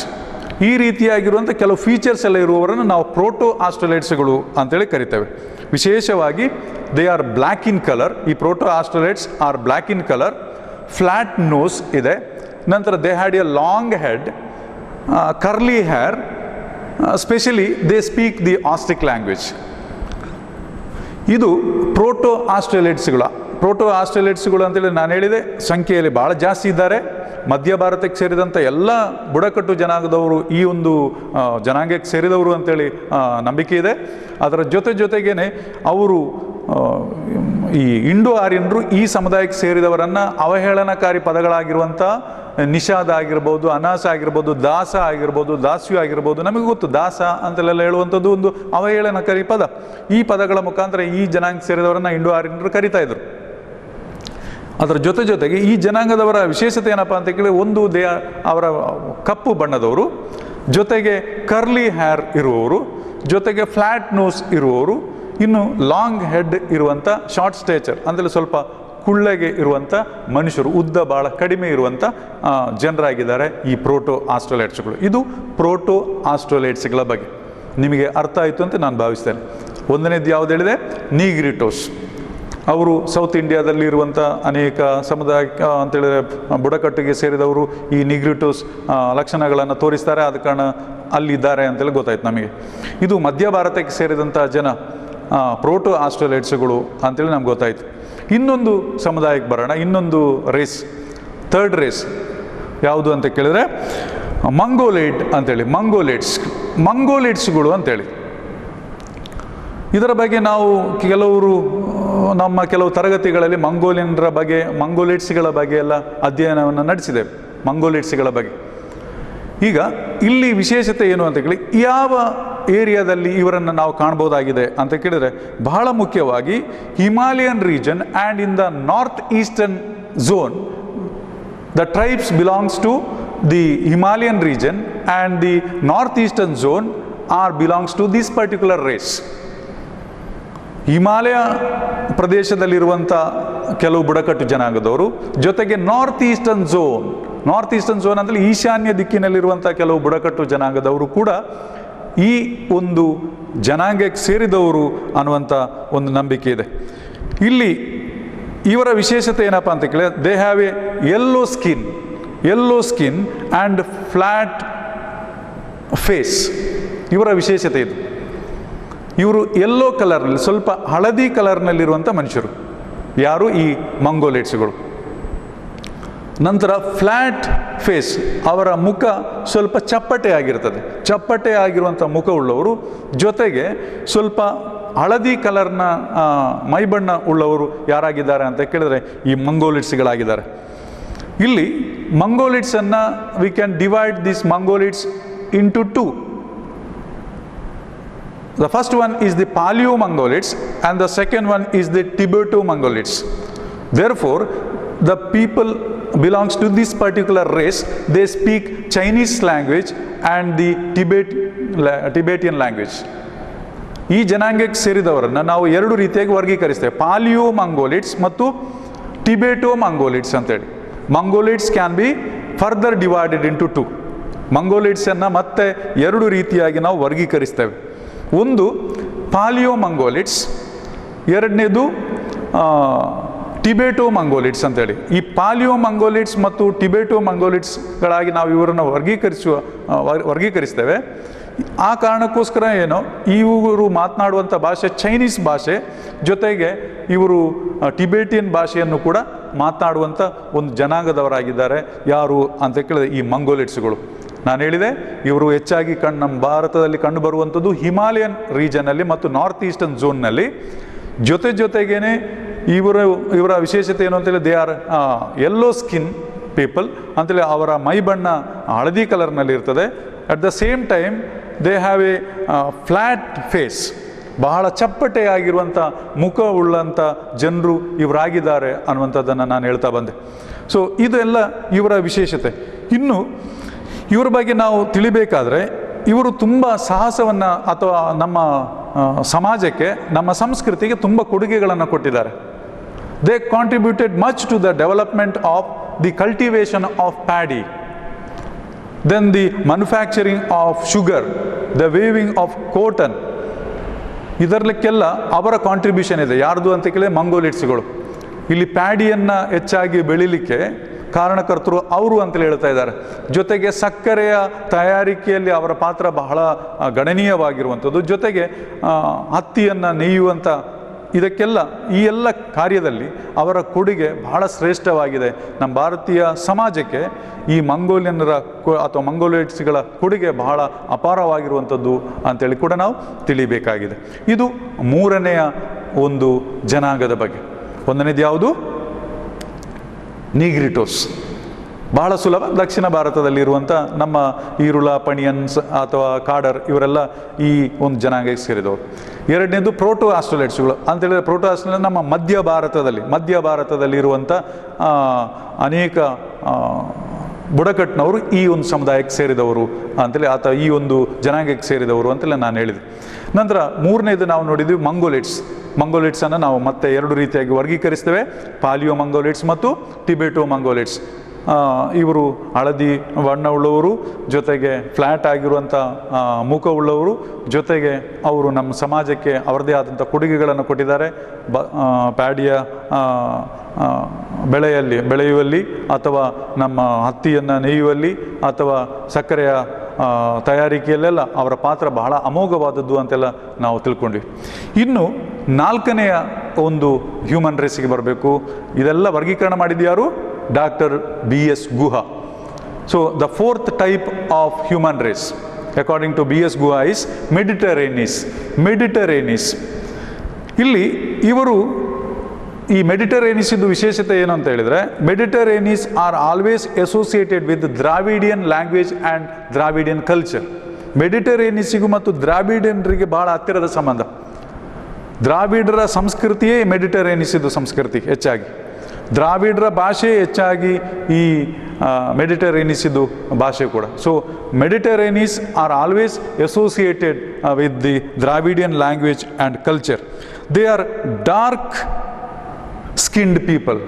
ಈ ರೀತಿಯಾಗಿರುವಂಥ ಕೆಲವು ಫೀಚರ್ಸ್ ಎಲ್ಲ ಇರುವವರನ್ನು ನಾವು ಪ್ರೋಟೋ ಆಸ್ಟ್ರಲೇಟ್ಸ್ಗಳು ಅಂತೇಳಿ ಕರಿತೇವೆ. ವಿಶೇಷವಾಗಿ they are black in colour. ಈ proto Australoids are black in colour, flat nose ಇದೆ, ನಂತರ they had a long head, curly hair, specially they speak the Austric language. ಇದು ಪ್ರೋಟೋ ಆಸ್ಟ್ರೇಲಿಯಟ್ಸ್ಗಳು. ಪ್ರೋಟೋ ಆಸ್ಟ್ರೇಲಿಯಟ್ಸ್ಗಳು ಅಂತೇಳಿ ನಾನು ಹೇಳಿದೆ, ಸಂಖ್ಯೆಯಲ್ಲಿ ಭಾಳ ಜಾಸ್ತಿ ಇದ್ದಾರೆ. ಮಧ್ಯ ಭಾರತಕ್ಕೆ ಸೇರಿದಂಥ ಎಲ್ಲ ಬುಡಕಟ್ಟು ಜನಾಂಗದವರು ಈ ಒಂದು ಜನಾಂಗಕ್ಕೆ ಸೇರಿದವರು ಅಂತೇಳಿ ನಂಬಿಕೆ ಇದೆ. ಅದರ ಜೊತೆಗೇನೆ ಅವರು ಈ ಇಂಡೋ ಆರ್ಯನರು ಈ ಸಮುದಾಯಕ್ಕೆ ಸೇರಿದವರನ್ನು ಅವಹೇಳನಕಾರಿ ಪದಗಳಾಗಿರುವಂಥ ನಿಷಾದ ಆಗಿರ್ಬೋದು, ಅನಾಸ ಆಗಿರ್ಬೋದು, ದಾಸ ಆಗಿರ್ಬೋದು, ದಾಸ್ಯು ಆಗಿರ್ಬೋದು, ನಮಗೆ ಗೊತ್ತು ದಾಸ ಅಂತೆಲ್ಲ ಹೇಳುವಂಥದ್ದು ಒಂದು ಅವಹೇಳನಕಾರಿ ಪದ. ಈ ಪದಗಳ ಮುಖಾಂತರ ಈ ಜನಾಂಗಕ್ಕೆ ಸೇರಿದವರನ್ನು ಇಂಡೋ ಆರ್ಯನರು ಕರಿತಾ ಇದ್ರು. ಅದರ ಜೊತೆಗೆ ಈ ಜನಾಂಗದವರ ವಿಶೇಷತೆ ಏನಪ್ಪ ಅಂತ ಕೇಳಿ, ಒಂದು ಅವರ ಕಪ್ಪು ಬಣ್ಣದವರು, ಜೊತೆಗೆ ಕರ್ಲಿ ಹೇರ್ ಇರುವವರು, ಜೊತೆಗೆ ಫ್ಲ್ಯಾಟ್ ನೋಸ್ ಇರುವವರು, ಇನ್ನು ಲಾಂಗ್ ಹೆಡ್ ಇರುವಂಥ, ಶಾರ್ಟ್ ಸ್ಟೇಚರ್ ಅಂದರೆ ಸ್ವಲ್ಪ ಕುಳ್ಳಗೆ ಇರುವಂಥ ಮನುಷ್ಯರು, ಉದ್ದ ಭಾಳ ಕಡಿಮೆ ಇರುವಂಥ ಜನರಾಗಿದ್ದಾರೆ ಈ ಪ್ರೋಟೋ ಆಸ್ಟ್ರಲೇಟ್ಸ್ಗಳು. ಇದು ಪ್ರೋಟೋ ಆಸ್ಟ್ರಲೇಟ್ಸ್ಗಳ ಬಗ್ಗೆ ನಿಮಗೆ ಅರ್ಥ ಆಯಿತು ಅಂತ ನಾನು ಭಾವಿಸ್ತೇನೆ. ಒಂದನೇದು ಯಾವುದು ಹೇಳಿದೆ, ನೀಗ್ರಿಟೋಸ್. ಅವರು ಸೌತ್ ಇಂಡಿಯಾದಲ್ಲಿ ಇರುವಂಥ ಅನೇಕ ಸಮುದಾಯ ಅಂತೇಳಿದರೆ ಬುಡಕಟ್ಟಿಗೆ ಸೇರಿದವರು ಈ ನಿಗ್ರಿಟೋಸ್ ಲಕ್ಷಣಗಳನ್ನು ತೋರಿಸ್ತಾರೆ. ಆದ ಕಾರಣ ಅಲ್ಲಿದ್ದಾರೆ ಅಂತೇಳಿ ಗೊತ್ತಾಯ್ತು ನಮಗೆ. ಇದು ಮಧ್ಯ ಭಾರತಕ್ಕೆ ಸೇರಿದಂಥ ಜನ ಪ್ರೋಟೋ ಆಸ್ಟ್ರಲೇಟ್ಸ್ಗಳು ಅಂತೇಳಿ ನಮ್ಗೆ ಗೊತ್ತಾಯಿತು. ಇನ್ನೊಂದು ಸಮುದಾಯಕ್ಕೆ ಬರೋಣ, ಇನ್ನೊಂದು ರೇಸ್, ಥರ್ಡ್ ರೇಸ್ ಯಾವುದು ಅಂತ ಕೇಳಿದ್ರೆ ಮಂಗೋಲೇಟ್ ಅಂತೇಳಿ. ಮಂಗೋಲೇಟ್ಸ್ಗಳು ಅಂತೇಳಿ. ಇದರ ಬಗ್ಗೆ ನಾವು ನಮ್ಮ ಕೆಲವು ತರಗತಿಗಳಲ್ಲಿ ಮಂಗೋಲೇಟ್ಸ್ಗಳ ಬಗ್ಗೆ ಎಲ್ಲ ಅಧ್ಯಯನವನ್ನು ನಡೆಸಿದ್ದೇವೆ, ಮಂಗೋಲೇಟ್ಸ್ಗಳ ಬಗ್ಗೆ. ಈಗ ಇಲ್ಲಿ ವಿಶೇಷತೆ ಏನು ಅಂತ ಕೇಳಿ, ಯಾವ ಏರಿಯಾದಲ್ಲಿ ಇವರನ್ನು ನಾವು ಕಾಣ್ಬೋದಾಗಿದೆ ಅಂತ ಕೇಳಿದರೆ, ಬಹಳ ಮುಖ್ಯವಾಗಿ Himalayan region and in the north eastern zone. The tribes belongs to the Himalayan region and the north eastern zone are belongs to this particular race. Himalaya ಪ್ರದೇಶದಲ್ಲಿರುವಂಥ ಕೆಲವು ಬುಡಕಟ್ಟು ಜನಾಂಗದವರು, ಜೊತೆಗೆ ನಾರ್ತ್ ಈಸ್ಟರ್ನ್ ಝೋನ್ ಅಂದರೆ ಈಶಾನ್ಯ ದಿಕ್ಕಿನಲ್ಲಿರುವಂಥ ಕೆಲವು ಬುಡಕಟ್ಟು ಜನಾಂಗದವರು ಕೂಡ ಈ ಒಂದು ಜನಾಂಗಕ್ಕೆ ಸೇರಿದವರು ಅನ್ನುವಂಥ ಒಂದು ನಂಬಿಕೆ ಇದೆ. ಇಲ್ಲಿ ಇವರ ವಿಶೇಷತೆ ಏನಪ್ಪ ಅಂತ ಕೇಳಿದ್ರೆ, they have a yellow skin and flat face. ಇವರ ವಿಶೇಷತೆ ಇದು. ಇವರು ಯೆಲ್ಲೋ ಕಲರ್ನಲ್ಲಿ, ಸ್ವಲ್ಪ ಹಳದಿ ಕಲರ್ನಲ್ಲಿರುವಂಥ ಮನುಷ್ಯರು ಯಾರು, ಈ ಮಂಗೋಲೇಟ್ಸ್ಗಳು. ನಂತರ ಫ್ಲ್ಯಾಟ್ ಫೇಸ್, ಅವರ ಮುಖ ಸ್ವಲ್ಪ ಚಪ್ಪಟೆ ಆಗಿರುವಂಥ ಮುಖವುಳ್ಳವರು, ಜೊತೆಗೆ ಸ್ವಲ್ಪ ಹಳದಿ ಕಲರ್ನ ಮೈಬಣ್ಣ ಉಳ್ಳವರು ಯಾರಾಗಿದ್ದಾರೆ ಅಂತ ಕೇಳಿದ್ರೆ ಈ ಮಂಗೋಲಿಟ್ಸ್ಗಳಾಗಿದ್ದಾರೆ. ಇಲ್ಲಿ ಮಂಗೋಲಿಟ್ಸನ್ನು we can divide this Mongoloids into two. The first one is the Paleo-Mongolids and the second one is the Tibeto-Mongolids. Therefore, the people belongs to this particular race. They speak Chinese language and the Tibetan language. ಈ ಜನಾಂಗಕ್ಕೆ ಸೇರಿದವರನ್ನು ನಾವು ಎರಡು ರೀತಿಯಾಗಿ ವರ್ಗೀಕರಿಸ್ತೇವೆ, ಪಾಲಿಯೋ ಮಂಗೋಲಿಟ್ಸ್ ಮತ್ತು Tibeto Mongoloids ಅಂತೇಳಿ. Mongoloids can be further divided into two. ಮಂಗೋಲಿಟ್ಸನ್ನು ಮತ್ತೆ ಎರಡು ರೀತಿಯಾಗಿ ನಾವು ವರ್ಗೀಕರಿಸ್ತೇವೆ. ಒಂದು ಪಾಲಿಯೋ ಮಂಗೋಲಿಟ್ಸ್, ಎರಡನೇದು ಟಿಬೆಟೋ ಮಂಗೋಲಿಟ್ಸ್ ಅಂತೇಳಿ. ಈ ಪಾಲಿಯೋ ಮಂಗೋಲಿಟ್ಸ್ ಮತ್ತು ಟಿಬೆಟೋ ಮಂಗೋಲಿಟ್ಸ್ಗಳಾಗಿ ನಾವು ಇವರನ್ನು ವರ್ಗೀಕರಿಸ್ತೇವೆ. ಆ ಕಾರಣಕ್ಕೋಸ್ಕರ ಏನೋ ಇವರು ಮಾತನಾಡುವಂಥ ಭಾಷೆ ಚೈನೀಸ್ ಭಾಷೆ, ಜೊತೆಗೆ ಇವರು ಟಿಬೆಟಿಯನ್ ಭಾಷೆಯನ್ನು ಕೂಡ ಮಾತನಾಡುವಂಥ ಒಂದು ಜನಾಂಗದವರಾಗಿದ್ದಾರೆ. ಯಾರು ಅಂತ ಕೇಳಿದ್ರೆ ಈ ಮಂಗೋಲಿಟ್ಸ್ಗಳು. ನಾನು ಹೇಳಿದೆ, ಇವರು ಹೆಚ್ಚಾಗಿ ನಮ್ಮ ಭಾರತದಲ್ಲಿ ಕಂಡುಬರುವಂಥದ್ದು ಹಿಮಾಲಯನ್ ರೀಜನಲ್ಲಿ ಮತ್ತು ನಾರ್ತ್ ಈಸ್ಟರ್ನ್ ಝೋನ್ನಲ್ಲಿ. ಜೊತೆಗೇನೆ ಇವರ ವಿಶೇಷತೆ ಏನು ಅಂತೇಳಿ, they are yellow skin people ಅಂತೇಳಿ. ಅವರ ಮೈ ಬಣ್ಣ ಹಳದಿ ಕಲರ್ನಲ್ಲಿ ಇರ್ತದೆ. At the same time they have a flat face, ಬಹಳ ಚಪ್ಪಟೆಯಾಗಿರುವಂಥ ಮುಖ ಉಳ್ಳಂಥ ಜನರು ಇವರಾಗಿದ್ದಾರೆ ಅನ್ನುವಂಥದ್ದನ್ನು ನಾನು ಹೇಳ್ತಾ ಬಂದೆ. ಸೊ ಇದೆಲ್ಲ ಇವರ ವಿಶೇಷತೆ. ಇನ್ನು ಇವರ ಬಗ್ಗೆ ನಾವು ತಿಳಿಬೇಕಾದ್ರೆ, ಇವರು ತುಂಬ ಸಾಹಸವನ್ನು ಅಥವಾ ನಮ್ಮ ಸಮಾಜಕ್ಕೆ, ನಮ್ಮ ಸಂಸ್ಕೃತಿಗೆ ತುಂಬ ಕೊಡುಗೆಗಳನ್ನು ಕೊಟ್ಟಿದ್ದಾರೆ. They contributed much to the development of the cultivation of paddy, then the manufacturing of sugar, the weaving of cotton. ಇದರಕ್ಕೆಲ್ಲ ಅವರ ಕಾಂಟ್ರಿಬ್ಯೂಷನ್ ಇದೆ. ಯಾರ್ದು ಅಂತ ಕೇಳಿದ್ರೆ ಮಂಗೋಲಿಟ್ಸ್ಗಳು. ಇಲ್ಲಿ ಪ್ಯಾಡಿಯನ್ನು ಹೆಚ್ಚಾಗಿ ಬೆಳಿಲಿಕ್ಕೆ ಕಾರಣಕರ್ತರು ಅವರು ಅಂತೇಳಿ ಹೇಳ್ತಾ ಇದ್ದಾರೆ. ಜೊತೆಗೆ ಸಕ್ಕರೆಯ ತಯಾರಿಕೆಯಲ್ಲಿ ಅವರ ಪಾತ್ರ ಬಹಳ ಗಣನೀಯವಾಗಿರುವಂಥದ್ದು. ಜೊತೆಗೆ ಹತ್ತಿಯನ್ನು ನೇಯುವಂಥ ಇದಕ್ಕೆಲ್ಲ, ಈ ಎಲ್ಲ ಕಾರ್ಯದಲ್ಲಿ ಅವರ ಕೊಡುಗೆ ಬಹಳ ಶ್ರೇಷ್ಠವಾಗಿದೆ. ನಮ್ಮ ಭಾರತೀಯ ಸಮಾಜಕ್ಕೆ ಈ ಮಂಗೋಲಿಯನ್ನರ ಅಥವಾ ಮಂಗೋಲಿಟ್ಸ್ಗಳ ಕೊಡುಗೆ ಬಹಳ ಅಪಾರವಾಗಿರುವಂಥದ್ದು ಅಂತೇಳಿ ಕೂಡ ನಾವು ತಿಳಿಬೇಕಾಗಿದೆ. ಇದು ಮೂರನೆಯ ಒಂದು ಜನಾಂಗದ ಬಗ್ಗೆ. ಒಂದನೇದು ಯಾವುದು? ನೀಗ್ರಿಟೋಸ್. ಬಹಳ ಸುಲಭ. ದಕ್ಷಿಣ ಭಾರತದಲ್ಲಿರುವಂಥ ನಮ್ಮ ಈರುಳ, ಪಣಿಯನ್ಸ್ ಅಥವಾ ಕಾಡರ್ ಇವರೆಲ್ಲ ಈ ಒಂದು ಜನಾಂಗಕ್ಕೆ ಸೇರಿದವರು. ಎರಡನೇದು ಪ್ರೋಟೋ ಆಸ್ಟ್ರಲೇಟ್ಸ್ಗಳು ಅಂತೇಳಿದರೆ, ಪ್ರೋಟೋ ಆಸ್ಟ್ರೇಲಿಯಾ ನಮ್ಮ ಮಧ್ಯ ಭಾರತದಲ್ಲಿರುವಂಥ ಅನೇಕ ಬುಡಕಟ್ಟಿನವರು ಈ ಒಂದು ಸಮುದಾಯಕ್ಕೆ ಸೇರಿದವರು ಅಂತೇಳಿ, ಅಥವಾ ಈ ಒಂದು ಜನಾಂಗಕ್ಕೆ ಸೇರಿದವರು ಅಂತೇಳಿ ನಾನು ಹೇಳಿದೆ. ನಂತರ ಮೂರನೇದು ನಾವು ನೋಡಿದ್ವಿ ಮಂಗೋಲಿಟ್ಸನ್ನು ನಾವು ಮತ್ತೆ ಎರಡು ರೀತಿಯಾಗಿ ವರ್ಗೀಕರಿಸ್ತೇವೆ. ಪಾಲಿಯೋ ಮಂಗೋಲಿಟ್ಸ್ ಮತ್ತು ಟಿಬೆಟೋ ಮಂಗೋಲಿಟ್ಸ್. ಇವರು ಹಳದಿ ಬಣ್ಣವುಳ್ಳವರು, ಜೊತೆಗೆ ಫ್ಲ್ಯಾಟ್ ಆಗಿರುವಂಥ ಮುಖವುಳ್ಳವರು, ಜೊತೆಗೆ ಅವರು ನಮ್ಮ ಸಮಾಜಕ್ಕೆ ಅವರದೇ ಆದಂಥ ಕೊಡುಗೆಗಳನ್ನು ಕೊಟ್ಟಿದ್ದಾರೆ. ಪ್ಯಾಡಿಯ ಬೆಳೆಯುವಲ್ಲಿ ಅಥವಾ ನಮ್ಮ ಹತ್ತಿಯನ್ನು ನೇಯುವಲ್ಲಿ ಅಥವಾ ಸಕ್ಕರೆಯ ತಯಾರಿಕೆಯಲ್ಲೆಲ್ಲ ಅವರ ಪಾತ್ರ ಬಹಳ ಅಮೋಘವಾದದ್ದು ಅಂತೆಲ್ಲ ನಾವು ತಿಳ್ಕೊಂಡ್ವಿ. ಇನ್ನು ನಾಲ್ಕನೆಯ ಒಂದು ಹ್ಯೂಮನ್ ರೇಸಿಗೆ ಬರಬೇಕು. ಇದೆಲ್ಲ ವರ್ಗೀಕರಣ ಮಾಡಿದ್ಯಾರು? Doctor BS Guha. So the fourth type of human race according to BS Guha is Mediterraneans. ಇಲ್ಲಿ ಇವರು ಈ ಮೆಡಿಟರೇನಿಸಿದ್ದು ವಿಶೇಷತೆ ಏನು ಅಂತ ಹೇಳಿದರೆ, Mediterraneans are always associated with Dravidian language and Dravidian culture. ಮೆಡಿಟರೇನಿಸಿಗೂ ಮತ್ತು ದ್ರಾವಿಡಿಯನ್ರಿಗೆ ಬಹಳ ಹತ್ತಿರದ ಸಂಬಂಧ. ದ್ರಾವಿಡರ ಸಂಸ್ಕೃತಿಯೇ ಮೆಡಿಟರೇನಿಸಿದ್ದು ಸಂಸ್ಕೃತಿ ಹೆಚ್ಚಾಗಿ. ದ್ರಾವಿಡರ ಭಾಷೆ ಹೆಚ್ಚಾಗಿ ಈ ಮೆಡಿಟರೇನಿಸಿದ್ದು ಭಾಷೆ ಕೂಡ. So Mediterraneans are always associated with the Dravidian language and culture. They are dark skinned people.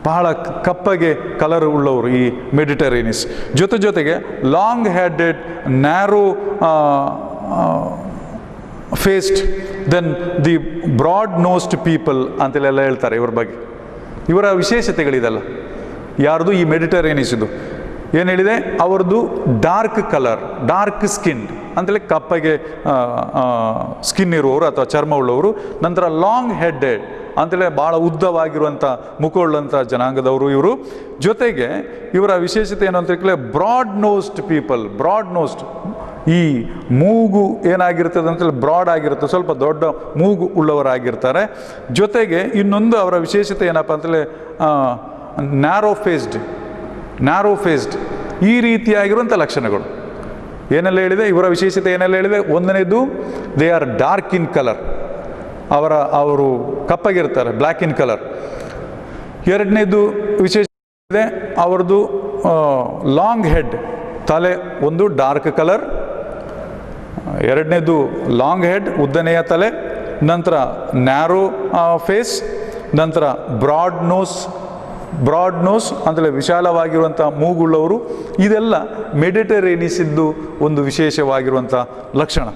ಬಹಳ ಕಪ್ಪಗೆ ಕಲರ್ ಉಳ್ಳವರು ಈ ಮೆಡಿಟರೇನಿಸ್. ಜೊತೆಗೆ long headed, narrow faced, then the broad nosed people ಅಂತೆಲ್ಲ ಹೇಳ್ತಾರೆ ಇವ್ರ ಬಗ್ಗೆ. ಇವರ ವಿಶೇಷತೆಗಳಿದೆಲ್ಲ. ಯಾರ್ದು? ಈ ಮೆಡಿಟರೇನಿಸಿದು. ಏನು ಹೇಳಿದೆ? ಅವ್ರದ್ದು ಡಾರ್ಕ್ ಕಲರ್, ಡಾರ್ಕ್ ಸ್ಕಿನ್ ಅಂತೇಳಿ ಕಪ್ಪಗೆ ಸ್ಕಿನ್ ಇರುವವರು ಅಥವಾ ಚರ್ಮ ಉಳ್ಳವರು. ನಂತರ ಲಾಂಗ್ ಹೆಡೆಡ್ ಅಂತೇಳಿ ಭಾಳ ಉದ್ದವಾಗಿರುವಂಥ ಮುಖವುಳ್ಳಂಥ ಜನಾಂಗದವರು ಇವರು. ಜೊತೆಗೆ ಇವರ ವಿಶೇಷತೆ ಏನು ಅಂತ ಹೇಳಿದ್ರೆ broad nosed people. Broad nosed, ಈ ಮೂಗು ಏನಾಗಿರ್ತದೆ ಅಂತೇಳಿ ಬ್ರಾಡ್ ಆಗಿರುತ್ತೆ, ಸ್ವಲ್ಪ ದೊಡ್ಡ ಮೂಗು ಉಳ್ಳವರಾಗಿರ್ತಾರೆ. ಜೊತೆಗೆ ಇನ್ನೊಂದು ಅವರ ವಿಶೇಷತೆ ಏನಪ್ಪ ಅಂತೇಳಿ ನ್ಯಾರೋ ಫೇಸ್ಡ್ ಈ ರೀತಿಯಾಗಿರುವಂಥ ಲಕ್ಷಣಗಳು. ಏನೆಲ್ಲ ಹೇಳಿದೆ? ಇವರ ವಿಶೇಷತೆ ಏನೆಲ್ಲ ಹೇಳಿದೆ? ಒಂದನೇದು, they are dark in colour. ಅವರು ಕಪ್ಪಗಿರ್ತಾರೆ, ಬ್ಲ್ಯಾಕ್ ಇನ್ ಕಲರ್. ಎರಡನೇದು ವಿಶೇಷ ಇದೆ, ಅವ್ರದ್ದು ಲಾಂಗ್ ಹೆಡ್, ತಲೆ ಒಂದು ಡಾರ್ಕ್ ಕಲರ್. ಎರಡನೇದು ಲಾಂಗ್ ಹೆಡ್, ಉದ್ದನೆಯ ತಲೆ. ನಂತರ ನ್ಯಾರೋ ಫೇಸ್. ನಂತರ ಬ್ರಾಡ್ ನೋಸ್ ಅಂದರೆ ವಿಶಾಲವಾಗಿರುವಂಥ ಮೂಗುಳ್ಳವರು. ಇದೆಲ್ಲ ಮೆಡಿಟರೇನಿಸಿದ್ದು ಒಂದು ವಿಶೇಷವಾಗಿರುವಂಥ ಲಕ್ಷಣ.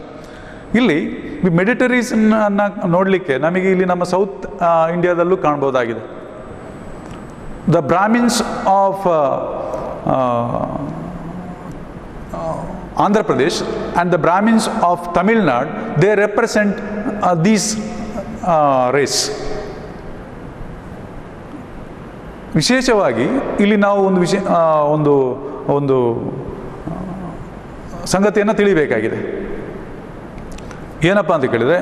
ಇಲ್ಲಿ ಮೆಡಿಟರೇನಿಯನ್ನ ನೋಡಲಿಕ್ಕೆ ನಮಗೆ ಇಲ್ಲಿ ನಮ್ಮ ಸೌತ್ ಇಂಡಿಯಾದಲ್ಲೂ ಕಾಣ್ಬೋದಾಗಿದೆ. The Brahmins of Andhra Pradesh and the Brahmins of Tamil Nadu, they represent these race. ವಿಶೇಷವಾಗಿ ಇಲ್ಲಿ ನಾವು ಒಂದು ಸಂಗತಿಯನ್ನು ತಿಳಿಬೇಕಾಗಿದೆ. ಏನಪ್ಪ ಅಂತ ಕೇಳಿದರೆ,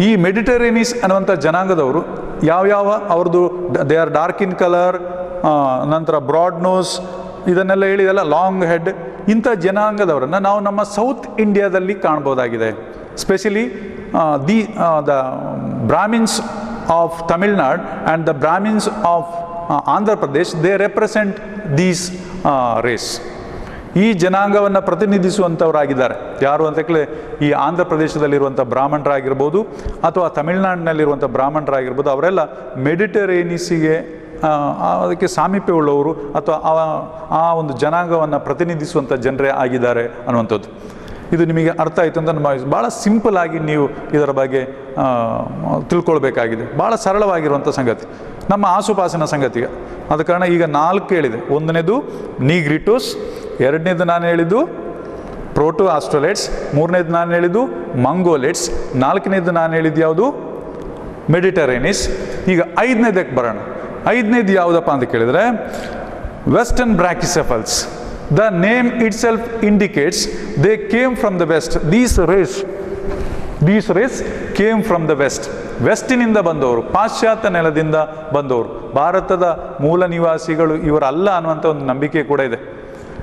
ಈ ಮೆಡಿಟರೇನಿಯಸ್ ಅನ್ನುವಂಥ ಜನಾಂಗದವರು ಯಾವ್ಯಾವ ಅವ್ರದ್ದು they are dark in colour, ನಂತರ ಬ್ರಾಡ್ ನೋಸ್ ಇದನ್ನೆಲ್ಲ ಹೇಳಿದೆಲ್ಲ, ಲಾಂಗ್ ಹೆಡ್, ಇಂಥ ಜನಾಂಗದವರನ್ನು ನಾವು ನಮ್ಮ ಸೌತ್ ಇಂಡಿಯಾದಲ್ಲಿ ಕಾಣ್ಬೋದಾಗಿದೆ. Specially the Brahmins of Tamil Nadu and the Brahmins of Andhra Pradesh, they represent these race. ಈ ಜನಾಂಗವನ್ನು ಪ್ರತಿನಿಧಿಸುವಂಥವರಾಗಿದ್ದಾರೆ. ಯಾರು ಅಂತ ಕೇಳಿ ಈ ಆಂಧ್ರ ಪ್ರದೇಶದಲ್ಲಿರುವಂಥ ಬ್ರಾಹ್ಮಣರಾಗಿರ್ಬೋದು ಅಥವಾ ತಮಿಳುನಾಡಿನಲ್ಲಿರುವಂಥ ಬ್ರಾಹ್ಮಣರಾಗಿರ್ಬೋದು, ಅವರೆಲ್ಲ ಮೆಡಿಟರೇನಿಯನ್ಸಿಗೆ ಅದಕ್ಕೆ ಸಾಮೀಪ್ಯವುಳ್ಳವರು ಅಥವಾ ಆ ಒಂದು ಜನಾಂಗವನ್ನು ಪ್ರತಿನಿಧಿಸುವಂಥ ಜನರೇ ಆಗಿದ್ದಾರೆ ಅನ್ನುವಂಥದ್ದು. ಇದು ನಿಮಗೆ ಅರ್ಥ ಆಯಿತು ಅಂತ ನಾನು ಭಾವಿಸಿ, ಭಾಳ ಸಿಂಪಲ್ ಆಗಿ ನೀವು ಇದರ ಬಗ್ಗೆ ತಿಳ್ಕೊಳ್ಬೇಕಾಗಿದೆ. ಭಾಳ ಸರಳವಾಗಿರುವಂಥ ಸಂಗತಿ, ನಮ್ಮ ಆಸುಪಾಸಿನ ಸಂಗತಿ. ಆದ ಕಾರಣ ಈಗ 4 ಹೇಳಿದೆ. ಒಂದನೇದು ನೀಗ್ರಿಟೋಸ್, ಎರಡನೇದು ನಾನು ಹೇಳಿದ್ದು ಪ್ರೋಟೋ ಆಸ್ಟ್ರಲೇಟ್ಸ್, ಮೂರನೇದು ನಾನು ಹೇಳಿದ್ದು ಮಂಗೋಲೇಟ್ಸ್, ನಾಲ್ಕನೇದು ನಾನು ಹೇಳಿದ್ದು ಯಾವುದು ಮೆಡಿಟರೇನಿಯಸ್. ಈಗ 5ನೇದಕ್ಕೆ ಬರೋಣ. 5ನೇದು ಯಾವುದಪ್ಪ ಅಂತ ಕೇಳಿದರೆ western ಬ್ರಾಕಿಸೆಫಲ್ಸ್. The name itself indicates they came from the west. These race came from the west. ವೆಸ್ಟಿನಿಂದ ಬಂದವರು, ಪಾಶ್ಚಾತ್ಯ ನೆಲದಿಂದ ಬಂದವರು. ಭಾರತದ ಮೂಲ ನಿವಾಸಿಗಳು ಇವರಲ್ಲ ಅನ್ನುವಂಥ ಒಂದು ನಂಬಿಕೆ ಕೂಡ ಇದೆ.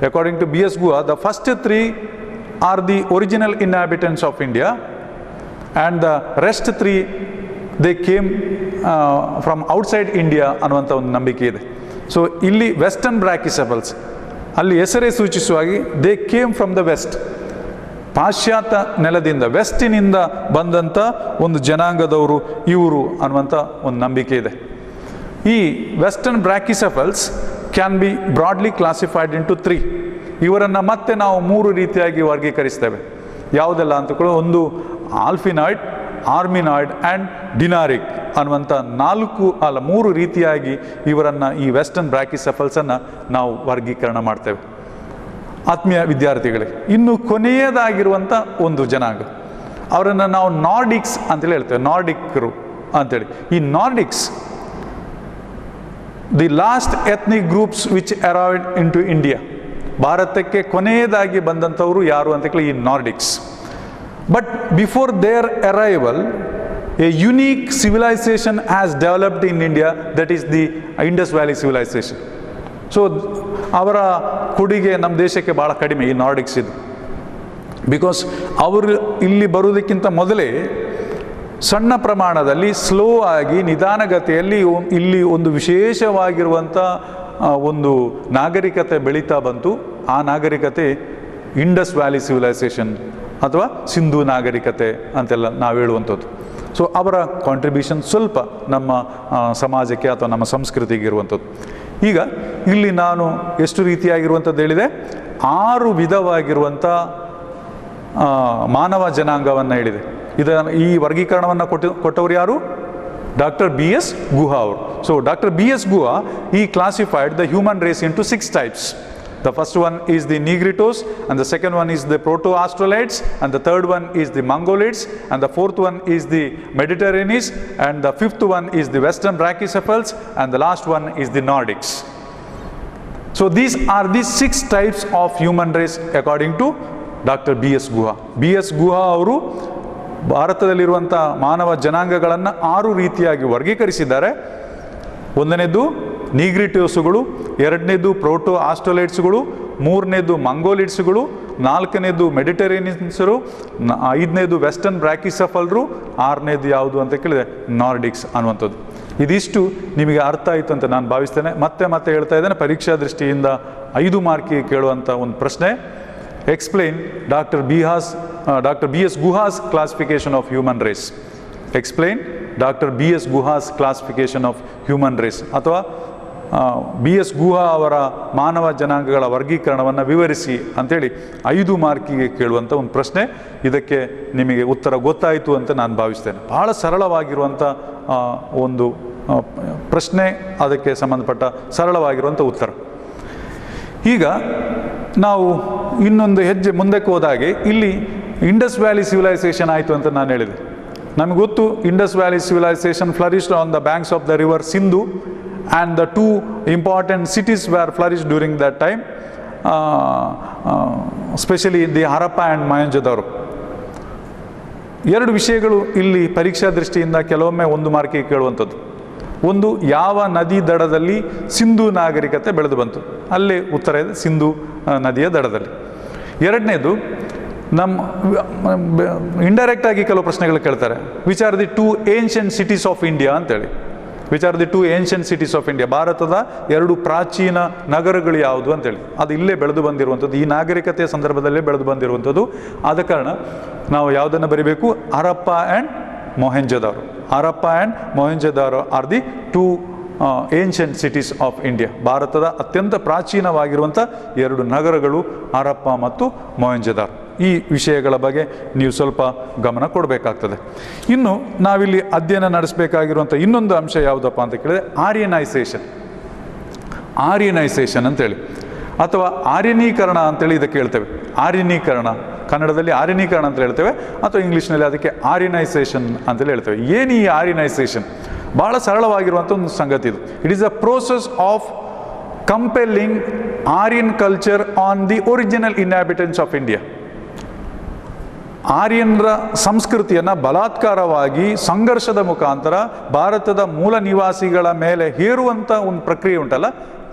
According to B.S. Guha, the first 3 are the original inhabitants of India and the rest 3 they came from outside India ಅನ್ನುವಂಥ ಒಂದು ನಂಬಿಕೆ ಇದೆ. ಸೊ ಇಲ್ಲಿ ವೆಸ್ಟರ್ನ್ ಬ್ರಾಕಿಸೆಫಲ್ಸ್ ಅಲ್ಲಿ ಹೆಸರೇ ಸೂಚಿಸುವಾಗಿ they came from the west, ಪಾಶ್ಚಾತ್ಯ ನೆಲದಿಂದ ವೆಸ್ಟಿನಿಂದ ಬಂದಂಥ ಒಂದು ಜನಾಂಗದವರು ಇವರು ಅನ್ನುವಂಥ ಒಂದು ನಂಬಿಕೆ ಇದೆ. ಈ western brachycephals can be broadly classified into 3. ಇವರನ್ನು ಮತ್ತೆ ನಾವು 3 ರೀತಿಯಾಗಿ ವರ್ಗೀಕರಿಸ್ತೇವೆ. ಯಾವುದೆಲ್ಲ ಅಂತ ಕೂಡ, ಒಂದು ಆಲ್ಫಿನಾಯ್ಡ್, ಆರ್ಮಿನಾಯ್ಡ್ ಆ್ಯಂಡ್ ಡಿನಾರಿಕ್ ಅನ್ನುವಂಥ 3 ರೀತಿಯಾಗಿ ಇವರನ್ನು, ಈ ವೆಸ್ಟರ್ನ್ ಬ್ರಾಕಿಸೆಫಲ್ಸನ್ನು ನಾವು ವರ್ಗೀಕರಣ ಮಾಡ್ತೇವೆ. ಆತ್ಮೀಯ ವಿದ್ಯಾರ್ಥಿಗಳಿಗೆ, ಇನ್ನು ಕೊನೆಯದಾಗಿರುವಂಥ ಒಂದು ಜನಾಂಗ, ಅವರನ್ನು ನಾವು ನಾರ್ಡಿಕ್ಸ್ ಅಂತೇಳಿ ಹೇಳ್ತೇವೆ, ನಾರ್ಡಿಕರು ಅಂತೇಳಿ. ಈ Nordics the last ethnic groups which arrived in to India. ಭಾರತಕ್ಕೆ ಕೊನೆಯದಾಗಿ ಬಂದಂಥವರು ಯಾರು ಅಂತ ಕೇಳಿ ಈ ನಾರ್ಡಿಕ್ಸ್. But before their arrival, a unique civilization has developed in India, that is the Indus Valley civilization. So ಅವರ ಕೊಡುಗೆ ನಮ್ಮ ದೇಶಕ್ಕೆ ಭಾಳ ಕಡಿಮೆ ಈ ನಾರ್ಡಿಕ್ಸ್ ಇದು. ಬಿಕಾಸ್ ಅವರು ಇಲ್ಲಿ ಬರುವುದಕ್ಕಿಂತ ಮೊದಲೇ ಸಣ್ಣ ಪ್ರಮಾಣದಲ್ಲಿ ಸ್ಲೋ ಆಗಿ ನಿಧಾನಗತಿಯಲ್ಲಿ ಇಲ್ಲಿ ಒಂದು ವಿಶೇಷವಾಗಿರುವಂಥ ಒಂದು ನಾಗರಿಕತೆ ಬೆಳೀತಾ ಬಂತು. ಆ ನಾಗರಿಕತೆ ಇಂಡಸ್ ವ್ಯಾಲಿ ಸಿವಿಲೈಸೇಷನ್ ಅಥವಾ ಸಿಂಧೂ ನಾಗರಿಕತೆ ಅಂತೆಲ್ಲ ನಾವು ಹೇಳುವಂಥದ್ದು. ಸೊ ಅವರ ಕಾಂಟ್ರಿಬ್ಯೂಷನ್ ಸ್ವಲ್ಪ ನಮ್ಮ ಸಮಾಜಕ್ಕೆ ಅಥವಾ ನಮ್ಮ ಸಂಸ್ಕೃತಿಗೆ ಇರುವಂಥದ್ದು. ಈಗ ಇಲ್ಲಿ ನಾನು ಎಷ್ಟು ರೀತಿಯಾಗಿರುವಂಥದ್ದು ಹೇಳಿದೆ, 6 ವಿಧವಾಗಿರುವಂಥ ಮಾನವ ಜನಾಂಗವನ್ನು ಹೇಳಿದೆ. ಈ ವರ್ಗೀಕರಣವನ್ನು ಕೊಟ್ಟವರು ಯಾರು? Doctor B.S. Guha ಅವರು. So doctor B.S. Guha, he classified the human race into 6 types. The first one is the Negritos, and the second one is the Proto-Australites, and the third one is the Mongolids, and the fourth one is the Mediterraneans, and the fifth one is the Western Brachycephals, and the last one is the Nordics. So these are the 6 types of human race according to Dr. B.S. Guha. B.S. Guha ಅವರು ಭಾರತದಲ್ಲಿರುವಂಥ ಮಾನವ ಜನಾಂಗಗಳನ್ನು 6 ರೀತಿಯಾಗಿ ವರ್ಗೀಕರಿಸಿದ್ದಾರೆ. ಒಂದನೇದು ನೀಗ್ರಿಟೋಸುಗಳು, ಎರಡನೇದು proto ಆಸ್ಟ್ರೋಲೈಟ್ಸ್ಗಳು, ಮೂರನೇದು ಮಂಗೋಲಿಡ್ಸ್ಗಳು, ನಾಲ್ಕನೇದು ಮೆಡಿಟರೇನಿಯನ್ಸರು, 5ನೇದು western ಬ್ರಾಕಿಸೆಫಲ್ರು, 6ನೇದು ಯಾವುದು ಅಂತ ಕೇಳಿದೆ ನಾರ್ಡಿಕ್ಸ್ ಅನ್ನುವಂಥದ್ದು. ಇದಿಷ್ಟು ನಿಮಗೆ ಅರ್ಥ ಆಯಿತು ಅಂತ ನಾನು ಭಾವಿಸ್ತೇನೆ. ಮತ್ತೆ ಹೇಳ್ತಾ ಇದ್ದೇನೆ, ಪರೀಕ್ಷಾ ದೃಷ್ಟಿಯಿಂದ 5 ಮಾರ್ಕಿಗೆ ಕೇಳುವಂಥ ಒಂದು ಪ್ರಶ್ನೆ. Explain doctor B.S. Guha's classification of human race. Explain doctor B.S. Guha's classification of human race, ಅಥವಾ B.S. Guha ಅವರ ಮಾನವ ಜನಾಂಗಗಳ ವರ್ಗೀಕರಣವನ್ನು ವಿವರಿಸಿ ಅಂಥೇಳಿ 5 ಮಾರ್ಕಿಗೆ ಕೇಳುವಂಥ ಒಂದು ಪ್ರಶ್ನೆ. ಇದಕ್ಕೆ ನಿಮಗೆ ಉತ್ತರ ಗೊತ್ತಾಯಿತು ಅಂತ ನಾನು ಭಾವಿಸ್ತೇನೆ. ಭಾಳ ಸರಳವಾಗಿರುವಂಥ ಒಂದು ಪ್ರಶ್ನೆ, ಅದಕ್ಕೆ ಸಂಬಂಧಪಟ್ಟ ಸರಳವಾಗಿರುವಂಥ ಉತ್ತರ. ಈಗ ನಾವು ಇನ್ನೊಂದು ಹೆಜ್ಜೆ ಮುಂದಕ್ಕೆ ಹೋದಾಗೆ ಇಲ್ಲಿ ಇಂಡಸ್ ವ್ಯಾಲಿ ಸಿವಿಲೈಸೇಷನ್ ಆಯಿತು ಅಂತ ನಾನು ಹೇಳಿದೆ. ನಮಗೆ ಗೊತ್ತು, Indus valley civilisation ಫ್ಲರಿಶ್ಡ್ on the banks of the river Sindhu, and the 2 important cities were flourished during that time, especially the Harappa and Mohenjo-daro. 2 ವಿಷಯಗಳು ಇಲ್ಲಿ ಪರೀಕ್ಷಾ ದೃಷ್ಟಿಯಿಂದ ಕೆಲವೊಮ್ಮೆ 1 ಮಾರ್ಕಿಗೆ ಕೇಳುವಂಥದ್ದು. ಒಂದು, ಯಾವ ನದಿ ದಡದಲ್ಲಿ ಸಿಂಧೂ ನಾಗರಿಕತೆ ಬೆಳೆದು ಬಂತು? ಅಲ್ಲೇ ಉತ್ತರ ಇದೆ, ಸಿಂಧೂ ನದಿಯ ದಡದಲ್ಲಿ. ಎರಡನೇದು, ಇಂಡೈರೆಕ್ಟ್ ಆಗಿ ಕೆಲವು ಪ್ರಶ್ನೆಗಳು ಕೇಳ್ತಾರೆ, which are the 2 ancient cities of India ಅಂತೇಳಿ. Which are the 2 ancient cities of India. ಭಾರತದ 2 ಪ್ರಾಚೀನ ನಗರಗಳು ಯಾವುದು ಅಂತೇಳಿ, ಅದು ಇಲ್ಲೇ ಬೆಳೆದು ಬಂದಿರುವಂಥದ್ದು, ಈ ನಾಗರಿಕತೆಯ ಸಂದರ್ಭದಲ್ಲೇ ಬೆಳೆದು ಬಂದಿರುವಂಥದ್ದು. ಆದ ಕಾರಣ ನಾವು ಯಾವುದನ್ನು ಬರಿಬೇಕು? Harappa and Mohenjodaro. Harappa and Mohenjodaro R the 2 ancient cities of India. ಭಾರತದ ಅತ್ಯಂತ ಪ್ರಾಚೀನವಾಗಿರುವಂಥ 2 ನಗರಗಳು ಹರಪ್ಪ ಮತ್ತು ಮೊಹೆಂಜೊದಾರೋ. ಈ ವಿಷಯಗಳ ಬಗ್ಗೆ ನೀವು ಸ್ವಲ್ಪ ಗಮನ ಕೊಡಬೇಕಾಗ್ತದೆ. ಇನ್ನು ನಾವಿಲ್ಲಿ ಅಧ್ಯಯನ ನಡೆಸಬೇಕಾಗಿರುವಂಥ ಇನ್ನೊಂದು ಅಂಶ ಯಾವುದಪ್ಪ ಅಂತ ಕೇಳಿದ್ರೆ ಆರ್ಯನೈಸೇಷನ್. ಆರ್ಯನೈಸೇಷನ್ ಅಂತೇಳಿ ಅಥವಾ ಆರ್ಯನೀಕರಣ ಅಂತೇಳಿ ಇದಕ್ಕೆ ಹೇಳ್ತೇವೆ. ಆರ್ಯನೀಕರಣ, ಕನ್ನಡದಲ್ಲಿ ಆರ್ಯನೀಕರಣ ಅಂತ ಹೇಳ್ತೇವೆ, ಅಥವಾ ಇಂಗ್ಲೀಷ್ನಲ್ಲಿ ಅದಕ್ಕೆ ಆರ್ಯನೈಸೇಷನ್ ಅಂತೇಳಿ ಹೇಳ್ತೇವೆ. ಏನು ಈ ಆರ್ಯನೈಸೇಷನ್? ಭಾಳ ಸರಳವಾಗಿರುವಂಥ ಒಂದು ಸಂಗತಿ ಇದು. It is a process of compelling Aryan culture on the original inhabitants of India. ಆರ್ಯನರ ಸಂಸ್ಕೃತಿಯನ್ನು ಬಲಾತ್ಕಾರವಾಗಿ ಸಂಘರ್ಷದ ಮುಖಾಂತರ ಭಾರತದ ಮೂಲ ನಿವಾಸಿಗಳ ಮೇಲೆ ಹೇರುವಂಥ ಒಂದು ಪ್ರಕ್ರಿಯೆ ಉಂಟಲ್ಲ,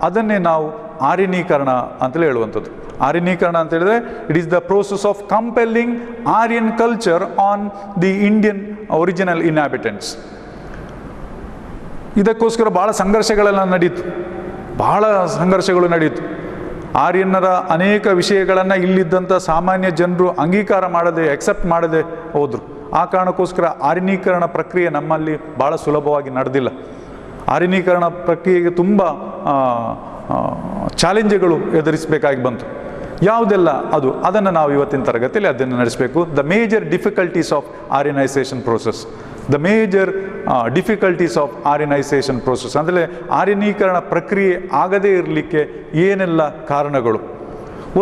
ಅದನ್ನೇ ನಾವು ಆರ್ಯನೀಕರಣ ಅಂತೇಳಿ ಹೇಳುವಂಥದ್ದು. ಆರ್ಯನೀಕರಣ ಅಂತ ಹೇಳಿದ್ರೆ it is the process of compelling Aryan culture on the Indian original inhabitants. ಇದಕ್ಕೋಸ್ಕರ ಭಾಳ ಸಂಘರ್ಷಗಳೆಲ್ಲ ನಡೀತು, ಬಹಳ ಸಂಘರ್ಷಗಳು ನಡೆಯಿತು. ಆರ್ಯನರ ಅನೇಕ ವಿಷಯಗಳನ್ನು ಇಲ್ಲಿದ್ದಂಥ ಸಾಮಾನ್ಯ ಜನರು ಅಂಗೀಕಾರ ಮಾಡದೆ, ಎಕ್ಸೆಪ್ಟ್ ಮಾಡದೆ ಹೋದರು. ಆ ಕಾರಣಕ್ಕೋಸ್ಕರ ಆರ್ಯನೀಕರಣ ಪ್ರಕ್ರಿಯೆ ನಮ್ಮಲ್ಲಿ ಭಾಳ ಸುಲಭವಾಗಿ ನಡೆದಿಲ್ಲ. ಆರ್ಯನೀಕರಣ ಪ್ರಕ್ರಿಯೆಗೆ ತುಂಬ ಚಾಲೆಂಜ್ಗಳು ಎದುರಿಸಬೇಕಾಗಿ ಬಂತು. ಯಾವುದೆಲ್ಲ ಅದನ್ನು ನಾವು ಇವತ್ತಿನ ತರಗತಿಯಲ್ಲಿ ಅಧ್ಯಯನ ನಡೆಸಬೇಕು. The major difficulties of Aryanisation process. The major difficulties of Aryanisation process ಅಂದರೆ ಆರ್ಯನೀಕರಣ ಪ್ರಕ್ರಿಯೆ ಆಗದೇ ಇರಲಿಕ್ಕೆ ಏನೆಲ್ಲ ಕಾರಣಗಳು.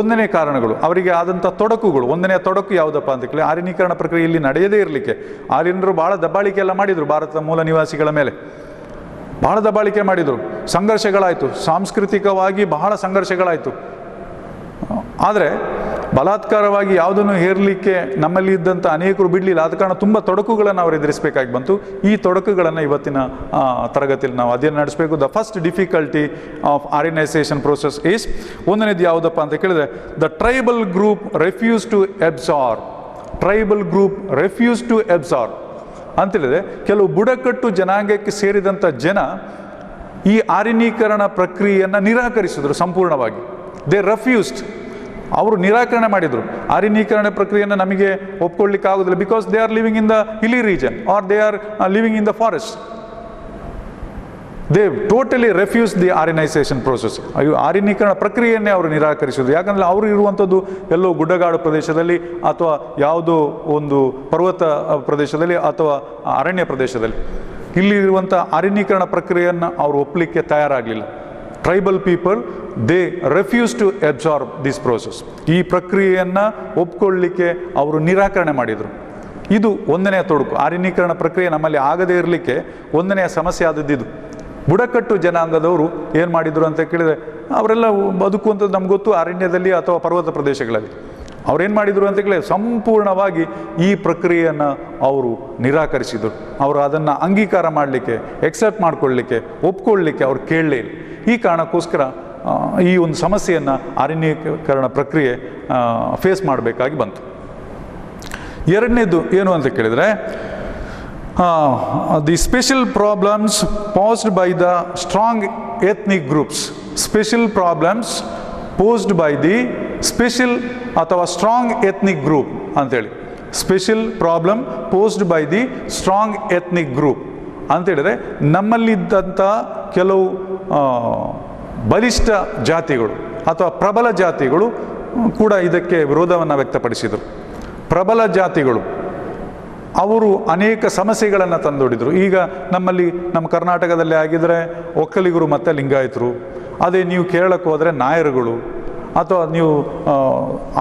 ಒಂದನೇ ಕಾರಣಗಳು, ಅವರಿಗೆ ಆದಂಥ ತೊಡಕುಗಳು. ಒಂದನೇ ತೊಡಕು ಯಾವುದಪ್ಪ ಅಂತ ಕೇಳಿ, ಆರ್ಯನೀಕರಣ ಪ್ರಕ್ರಿಯೆಯಲ್ಲಿ ನಡೆಯದೇ ಇರಲಿಕ್ಕೆ ಆರ್ಯನರು ಭಾಳ ದಬ್ಬಾಳಿಕೆ ಎಲ್ಲ ಮಾಡಿದರು. ಭಾರತದ ಮೂಲ ನಿವಾಸಿಗಳ ಮೇಲೆ ಬಹಳ ದಬ್ಬಾಳಿಕೆ ಮಾಡಿದರು, ಸಂಘರ್ಷಗಳಾಯಿತು, ಸಾಂಸ್ಕೃತಿಕವಾಗಿ ಬಹಳ ಸಂಘರ್ಷಗಳಾಯಿತು. ಆದರೆ ಬಲಾತ್ಕಾರವಾಗಿ ಯಾವುದನ್ನು ಹೇರಲಿಕ್ಕೆ ನಮ್ಮಲ್ಲಿ ಇದ್ದಂಥ ಅನೇಕರು ಬಿಡಲಿಲ್ಲ. ಆದ ಕಾರಣ ತುಂಬ ತೊಡಕುಗಳನ್ನು ಅವರು ಎದುರಿಸಬೇಕಾಗಿ ಬಂತು. ಈ ತೊಡಕುಗಳನ್ನು ಇವತ್ತಿನ ತರಗತಿಯಲ್ಲಿ ನಾವು ಅಧ್ಯಯನ ನಡೆಸಬೇಕು. The first difficulty of Aryanisation process is, ಒಂದನೇದು ಯಾವುದಪ್ಪ ಅಂತ ಕೇಳಿದ್ರೆ, the tribal group refuse to absorb. Tribal group refuse to absorb ಅಂತೇಳಿದ್ರೆ, ಕೆಲವು ಬುಡಕಟ್ಟು ಜನಾಂಗಕ್ಕೆ ಸೇರಿದಂಥ ಜನ ಈ ಆರ್ಯನೀಕರಣ ಪ್ರಕ್ರಿಯೆಯನ್ನು ನಿರಾಕರಿಸಿದರು ಸಂಪೂರ್ಣವಾಗಿ. ದೇ ರೆಫ್ಯೂಸ್ಡ್, ಅವರು ನಿರಾಕರಣೆ ಮಾಡಿದರು. ಆರ್ಯನೀಕರಣ ಪ್ರಕ್ರಿಯೆಯನ್ನು ನಮಗೆ ಒಪ್ಕೊಳ್ಳಿಕ್ಕೆ ಆಗೋದಿಲ್ಲ, because they are living in the hilly region or they are living in the forest. They totally refuse the Aryanisation process. ಆರ್ಯನೀಕರಣ ಪ್ರಕ್ರಿಯೆಯನ್ನೇ ಅವರು ನಿರಾಕರಿಸಿದ್ರು. ಯಾಕಂದರೆ ಅವರು ಇರುವಂಥದ್ದು ಎಲ್ಲೋ ಗುಡ್ಡಗಾಡು ಪ್ರದೇಶದಲ್ಲಿ, ಅಥವಾ ಯಾವುದೋ ಒಂದು ಪರ್ವತ ಪ್ರದೇಶದಲ್ಲಿ, ಅಥವಾ ಅರಣ್ಯ ಪ್ರದೇಶದಲ್ಲಿ. ಇಲ್ಲಿ ಇರುವಂಥ ಆರ್ಯನೀಕರಣ ಪ್ರಕ್ರಿಯೆಯನ್ನು ಅವರು ಒಪ್ಪಲಿಕ್ಕೆ ತಯಾರಾಗಲಿಲ್ಲ. Tribal people they refuse to absorb this process. ಈ ಪ್ರಕ್ರಿಯೆಯನ್ನು ಒಪ್ಕೊಳ್ಳಿಕ್ಕೆ ಅವರು ನಿರಾಕರಣೆ ಮಾಡಿದರು. ಇದು ಒಂದನೆಯ ತೊಡಕು. ಆರ್ಯನೀಕರಣ ಪ್ರಕ್ರಿಯೆ ನಮ್ಮಲ್ಲಿ ಆಗದೇ ಇರಲಿಕ್ಕೆ ಒಂದನೆಯ ಸಮಸ್ಯೆ ಆದದ್ದಿದು. ಬುಡಕಟ್ಟು ಜನಾಂಗದವರು ಏನು ಮಾಡಿದರು ಅಂತ ಕೇಳಿದರೆ, ಅವರೆಲ್ಲ ಬದುಕುವಂಥದ್ದು ನಮ್ಗೆ ಗೊತ್ತು, ಅರಣ್ಯದಲ್ಲಿ ಅಥವಾ ಪರ್ವತ ಪ್ರದೇಶಗಳಲ್ಲಿ. ಅವ್ರೇನು ಮಾಡಿದರು ಅಂತ ಕೇಳಿದ್ರೆ, ಸಂಪೂರ್ಣವಾಗಿ ಈ ಪ್ರಕ್ರಿಯೆಯನ್ನು ಅವರು ನಿರಾಕರಿಸಿದರು. ಅವರು ಅದನ್ನು ಅಂಗೀಕಾರ ಮಾಡಲಿಕ್ಕೆ, ಎಕ್ಸೆಪ್ಟ್ ಮಾಡಿಕೊಳ್ಳಲಿಕ್ಕೆ, ಒಪ್ಕೊಳ್ಳಲಿಕ್ಕೆ ಅವ್ರು ಕೇಳಲೇ ಇಲ್ಲ. ಈ ಕಾರಣಕ್ಕೋಸ್ಕರ ಈ ಒಂದು ಸಮಸ್ಯೆಯನ್ನು ಆರ್ಯನೀಕರಣ ಪ್ರಕ್ರಿಯೆ ಫೇಸ್ ಮಾಡಬೇಕಾಗಿ ಬಂತು. ಎರಡನೇದು ಏನು ಅಂತ ಕೇಳಿದರೆ, the special problems posed by the strong ethnic groups. Special problems posed by the special ಅಥವಾ ಸ್ಟ್ರಾಂಗ್ ಎಥ್ನಿಕ್ ಗ್ರೂಪ್ ಅಂತೇಳಿ. Special problem posed by the strong ethnic group ಅಂತೇಳಿದರೆ, ನಮ್ಮಲ್ಲಿದ್ದಂಥ ಕೆಲವು ಬಲಿಷ್ಠ ಜಾತಿಗಳು ಅಥವಾ ಪ್ರಬಲ ಜಾತಿಗಳು ಕೂಡ ಇದಕ್ಕೆ ವಿರೋಧವನ್ನು ವ್ಯಕ್ತಪಡಿಸಿದರು. ಪ್ರಬಲ ಜಾತಿಗಳು ಅವರು ಅನೇಕ ಸಮಸ್ಯೆಗಳನ್ನು ತಂದೊಡ್ಡಿದರು. ಈಗ ನಮ್ಮಲ್ಲಿ ನಮ್ಮ ಕರ್ನಾಟಕದಲ್ಲಿ ಆಗಿದ್ದರೆ ಒಕ್ಕಲಿಗರು ಮತ್ತು ಲಿಂಗಾಯತರು, ಅದೇ ನೀವು ಕೇರಳಕ್ಕೆ ಹೋದರೆ ನಾಯರುಗಳು, ಅಥವಾ ನೀವು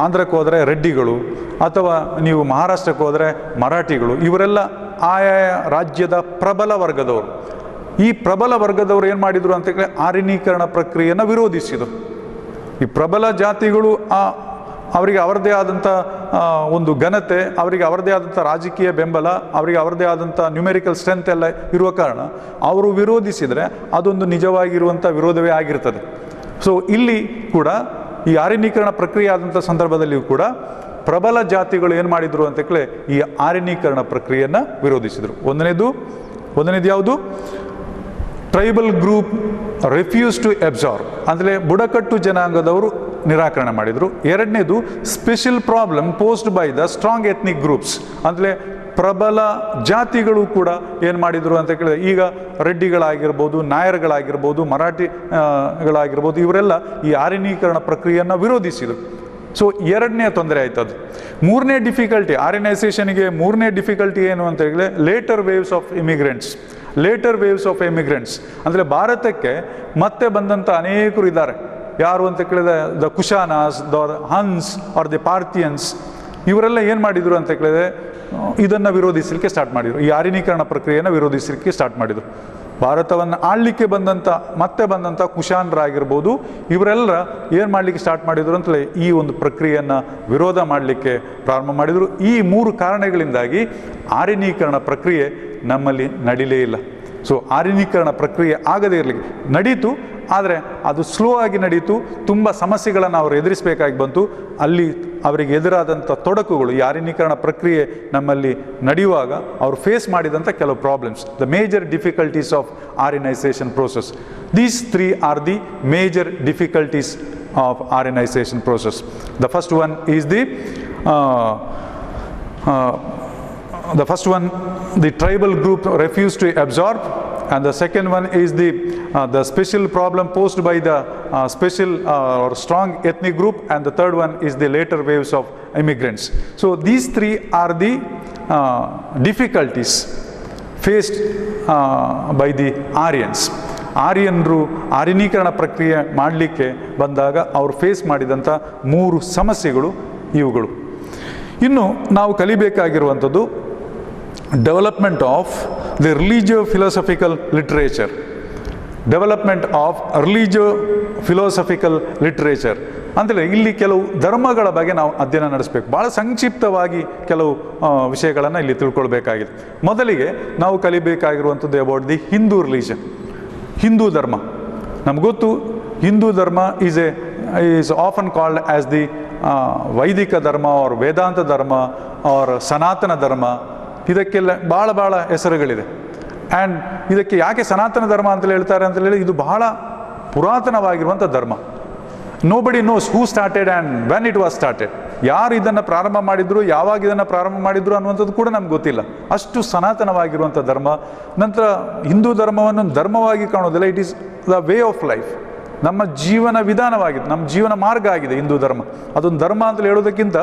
ಆಂಧ್ರಕ್ಕೆ ಹೋದರೆ ರೆಡ್ಡಿಗಳು, ಅಥವಾ ನೀವು ಮಹಾರಾಷ್ಟ್ರಕ್ಕೆ ಹೋದರೆ ಮರಾಠಿಗಳು. ಇವರೆಲ್ಲ ಆಯಾ ರಾಜ್ಯದ ಪ್ರಬಲ ವರ್ಗದವರು. ಈ ಪ್ರಬಲ ವರ್ಗದವರು ಏನು ಮಾಡಿದರು ಅಂತ ಹೇಳಿದ್ರೆ, ಆರ್ಯನೀಕರಣ ಪ್ರಕ್ರಿಯೆಯನ್ನು ವಿರೋಧಿಸಿದರು. ಈ ಪ್ರಬಲ ಜಾತಿಗಳು ಅವರಿಗೆ ಅವರದೇ ಆದಂಥ ಒಂದು ಘನತೆ, ಅವರಿಗೆ ಅವರದೇ ಆದಂಥ ರಾಜಕೀಯ ಬೆಂಬಲ, ಅವರಿಗೆ ಅವರದೇ ಆದಂಥ ನ್ಯೂಮೆರಿಕಲ್ ಸ್ಟ್ರೆಂತ್ ಎಲ್ಲ ಇರುವ ಕಾರಣ ಅವರು ವಿರೋಧಿಸಿದರೆ ಅದೊಂದು ನಿಜವಾಗಿರುವಂಥ ವಿರೋಧವೇ ಆಗಿರ್ತದೆ. ಸೊ ಇಲ್ಲಿ ಕೂಡ ಈ ಆರ್ಯನೀಕರಣ ಪ್ರಕ್ರಿಯೆ ಆದಂಥ ಸಂದರ್ಭದಲ್ಲಿಯೂ ಕೂಡ ಪ್ರಬಲ ಜಾತಿಗಳು ಏನು ಮಾಡಿದರು ಅಂತ ಕೇಳಿ ಈ ಆರ್ಯನೀಕರಣ ಪ್ರಕ್ರಿಯೆಯನ್ನು ವಿರೋಧಿಸಿದರು. ಒಂದನೇದು ಯಾವುದು? Tribal group refuse to absorb, ಅಂದರೆ ಬುಡಕಟ್ಟು ಜನಾಂಗದವರು ನಿರಾಕರಣೆ ಮಾಡಿದರು. ಎರಡನೇದು special problem posed by the strong ethnic groups, ಅಂದರೆ ಪ್ರಬಲ ಜಾತಿಗಳು ಕೂಡ ಏನು ಮಾಡಿದರು ಅಂತ ಕೇಳಿದ್ರೆ, ಈಗ ರೆಡ್ಡಿಗಳಾಗಿರ್ಬೋದು, ನಾಯರ್ಗಳಾಗಿರ್ಬೋದು, ಮರಾಠಿಗಳಾಗಿರ್ಬೋದು, ಇವರೆಲ್ಲ ಈ ಆರ್ಯನೀಕರಣ ಪ್ರಕ್ರಿಯೆಯನ್ನು ವಿರೋಧಿಸಿದರು. ಸೊ ಎರಡನೇ ತೊಂದರೆ ಆಯ್ತು ಅದು. ಮೂರನೇ ಡಿಫಿಕಲ್ಟಿ, ಆರ್ಯನೈಸೇಷನ್ಗೆ ಮೂರನೇ ಡಿಫಿಕಲ್ಟಿ ಏನು ಅಂತ ಹೇಳಿದ್ರೆ ಲೇಟರ್ ವೇವ್ಸ್ ಆಫ್ ಇಮಿಗ್ರೆಂಟ್ಸ್. ಅಂದರೆ ಭಾರತಕ್ಕೆ ಮತ್ತೆ ಬಂದಂಥ ಅನೇಕರು ಇದ್ದಾರೆ. ಯಾರು ಅಂತ ಕೇಳಿದ್ರೆ the Kushanas, the Huns or the Parthians, ಇವರೆಲ್ಲ ಏನು ಮಾಡಿದರು ಅಂತ ಕೇಳಿದ್ರೆ ಇದನ್ನು ವಿರೋಧಿಸಲಿಕ್ಕೆ ಸ್ಟಾರ್ಟ್ ಮಾಡಿದರು, ಈ ಆರ್ಯನೀಕರಣ ಪ್ರಕ್ರಿಯೆಯನ್ನು ವಿರೋಧಿಸಲಿಕ್ಕೆ ಸ್ಟಾರ್ಟ್ ಮಾಡಿದರು. ಭಾರತವನ್ನು ಆಳಲಿಕ್ಕೆ ಮತ್ತೆ ಬಂದಂಥ ಕುಶಾನರಾಗಿರ್ಬೋದು, ಇವರೆಲ್ಲ ಏನು ಮಾಡಲಿಕ್ಕೆ ಸ್ಟಾರ್ಟ್ ಮಾಡಿದರು ಅಂತಲೇ ಈ ಒಂದು ಪ್ರಕ್ರಿಯೆಯನ್ನು ವಿರೋಧ ಮಾಡಲಿಕ್ಕೆ ಪ್ರಾರಂಭ ಮಾಡಿದರು. ಈ ಮೂರು ಕಾರಣಗಳಿಂದಾಗಿ ಆರ್ಯನೀಕರಣ ಪ್ರಕ್ರಿಯೆ ನಮ್ಮಲ್ಲಿ ನಡೀಲೇ ಇಲ್ಲ. ಸೊ ಆರ್ಯನೀಕರಣ ಪ್ರಕ್ರಿಯೆ ಆಗದೇ ಇರಲಿಕ್ಕೆ ನಡೀತು, ಆದರೆ ಅದು ಸ್ಲೋ ಆಗಿ ನಡೀತು. ತುಂಬ ಸಮಸ್ಯೆಗಳನ್ನು ಅವರು ಎದುರಿಸಬೇಕಾಗಿ ಬಂತು. ಅಲ್ಲಿ ಅವರಿಗೆ ಎದುರಾದಂಥ ತೊಡಕುಗಳು, ಈ ಆರ್ಯನೀಕರಣ ಪ್ರಕ್ರಿಯೆ ನಮ್ಮಲ್ಲಿ ನಡೆಯುವಾಗ ಅವರು ಫೇಸ್ ಮಾಡಿದಂಥ ಕೆಲವು problems, the major difficulties of Aryanisation process. These three are the major difficulties of Aryanisation process. The first one is the first one, the tribal group refused to absorb, and the second one is the special problem posed by the special or strong ethnic group, and the third one is the later waves of immigrants. So these three are the difficulties faced by the Aryans. ಆರ್ಯನರು ಆರ್ಯನೀಕರಣ ಪ್ರಕ್ರಿಯೆ ಮಾಡಲಿಕ್ಕೆ ಬಂದಾಗ ಅವರು face ಮಾಡಿದಂಥ ಮೂರು ಸಮಸ್ಯೆಗಳು ಇವುಗಳು. ಇನ್ನು ನಾವು ಕಲಿಬೇಕಾಗಿರುವಂಥದ್ದು ಡೆವಲಪ್ಮೆಂಟ್ ಆಫ್ ದಿ ರಿಲಿಜಿಯೋ-ಫಿಲಾಸಫಿಕಲ್ ಲಿಟ್ರೇಚರ್. ಅಂದರೆ ಇಲ್ಲಿ ಕೆಲವು ಧರ್ಮಗಳ ಬಗ್ಗೆ ನಾವು ಅಧ್ಯಯನ ನಡೆಸಬೇಕು. ಭಾಳ ಸಂಕ್ಷಿಪ್ತವಾಗಿ ಕೆಲವು ವಿಷಯಗಳನ್ನು ಇಲ್ಲಿ ತಿಳ್ಕೊಳ್ಬೇಕಾಗಿದೆ. ಮೊದಲಿಗೆ ನಾವು ಕಲಿಬೇಕಾಗಿರುವಂಥದ್ದು about the Hindu religion, Hindu ಧರ್ಮ. ನಮ್ಗೆ ಗೊತ್ತು, ಹಿಂದೂ ಧರ್ಮ is often called as the ವೈದಿಕ ಧರ್ಮ ಆರ್ ವೇದಾಂತ ಧರ್ಮ ಆರ್ ಸನಾತನ ಧರ್ಮ. ಇದಕ್ಕೆಲ್ಲ ಭಾಳ ಹೆಸರುಗಳಿದೆ. ಆ್ಯಂಡ್ ಇದಕ್ಕೆ ಯಾಕೆ ಸನಾತನ ಧರ್ಮ ಅಂತೇಳಿ ಹೇಳ್ತಾರೆ ಅಂತ ಹೇಳಿ, ಇದು ಬಹಳ ಪುರಾತನವಾಗಿರುವಂಥ ಧರ್ಮ. Nobody nose who started and when it was started. ಯಾರು ಇದನ್ನು ಪ್ರಾರಂಭ ಮಾಡಿದ್ರು, ಯಾವಾಗ ಇದನ್ನು ಪ್ರಾರಂಭ ಮಾಡಿದ್ರು ಅನ್ನುವಂಥದ್ದು ಕೂಡ ನಮ್ಗೆ ಗೊತ್ತಿಲ್ಲ. ಅಷ್ಟು ಸನಾತನವಾಗಿರುವಂಥ ಧರ್ಮ. ನಂತರ ಹಿಂದೂ ಧರ್ಮವನ್ನು ಧರ್ಮವಾಗಿ ಕಾಣೋದಿಲ್ಲ, it is the way of life, ನಮ್ಮ ಜೀವನ ವಿಧಾನವಾಗಿದೆ, ನಮ್ಮ ಜೀವನ ಮಾರ್ಗ ಆಗಿದೆ ಹಿಂದೂ ಧರ್ಮ. ಅದೊಂದು ಧರ್ಮ ಅಂತಲೇ ಹೇಳೋದಕ್ಕಿಂತ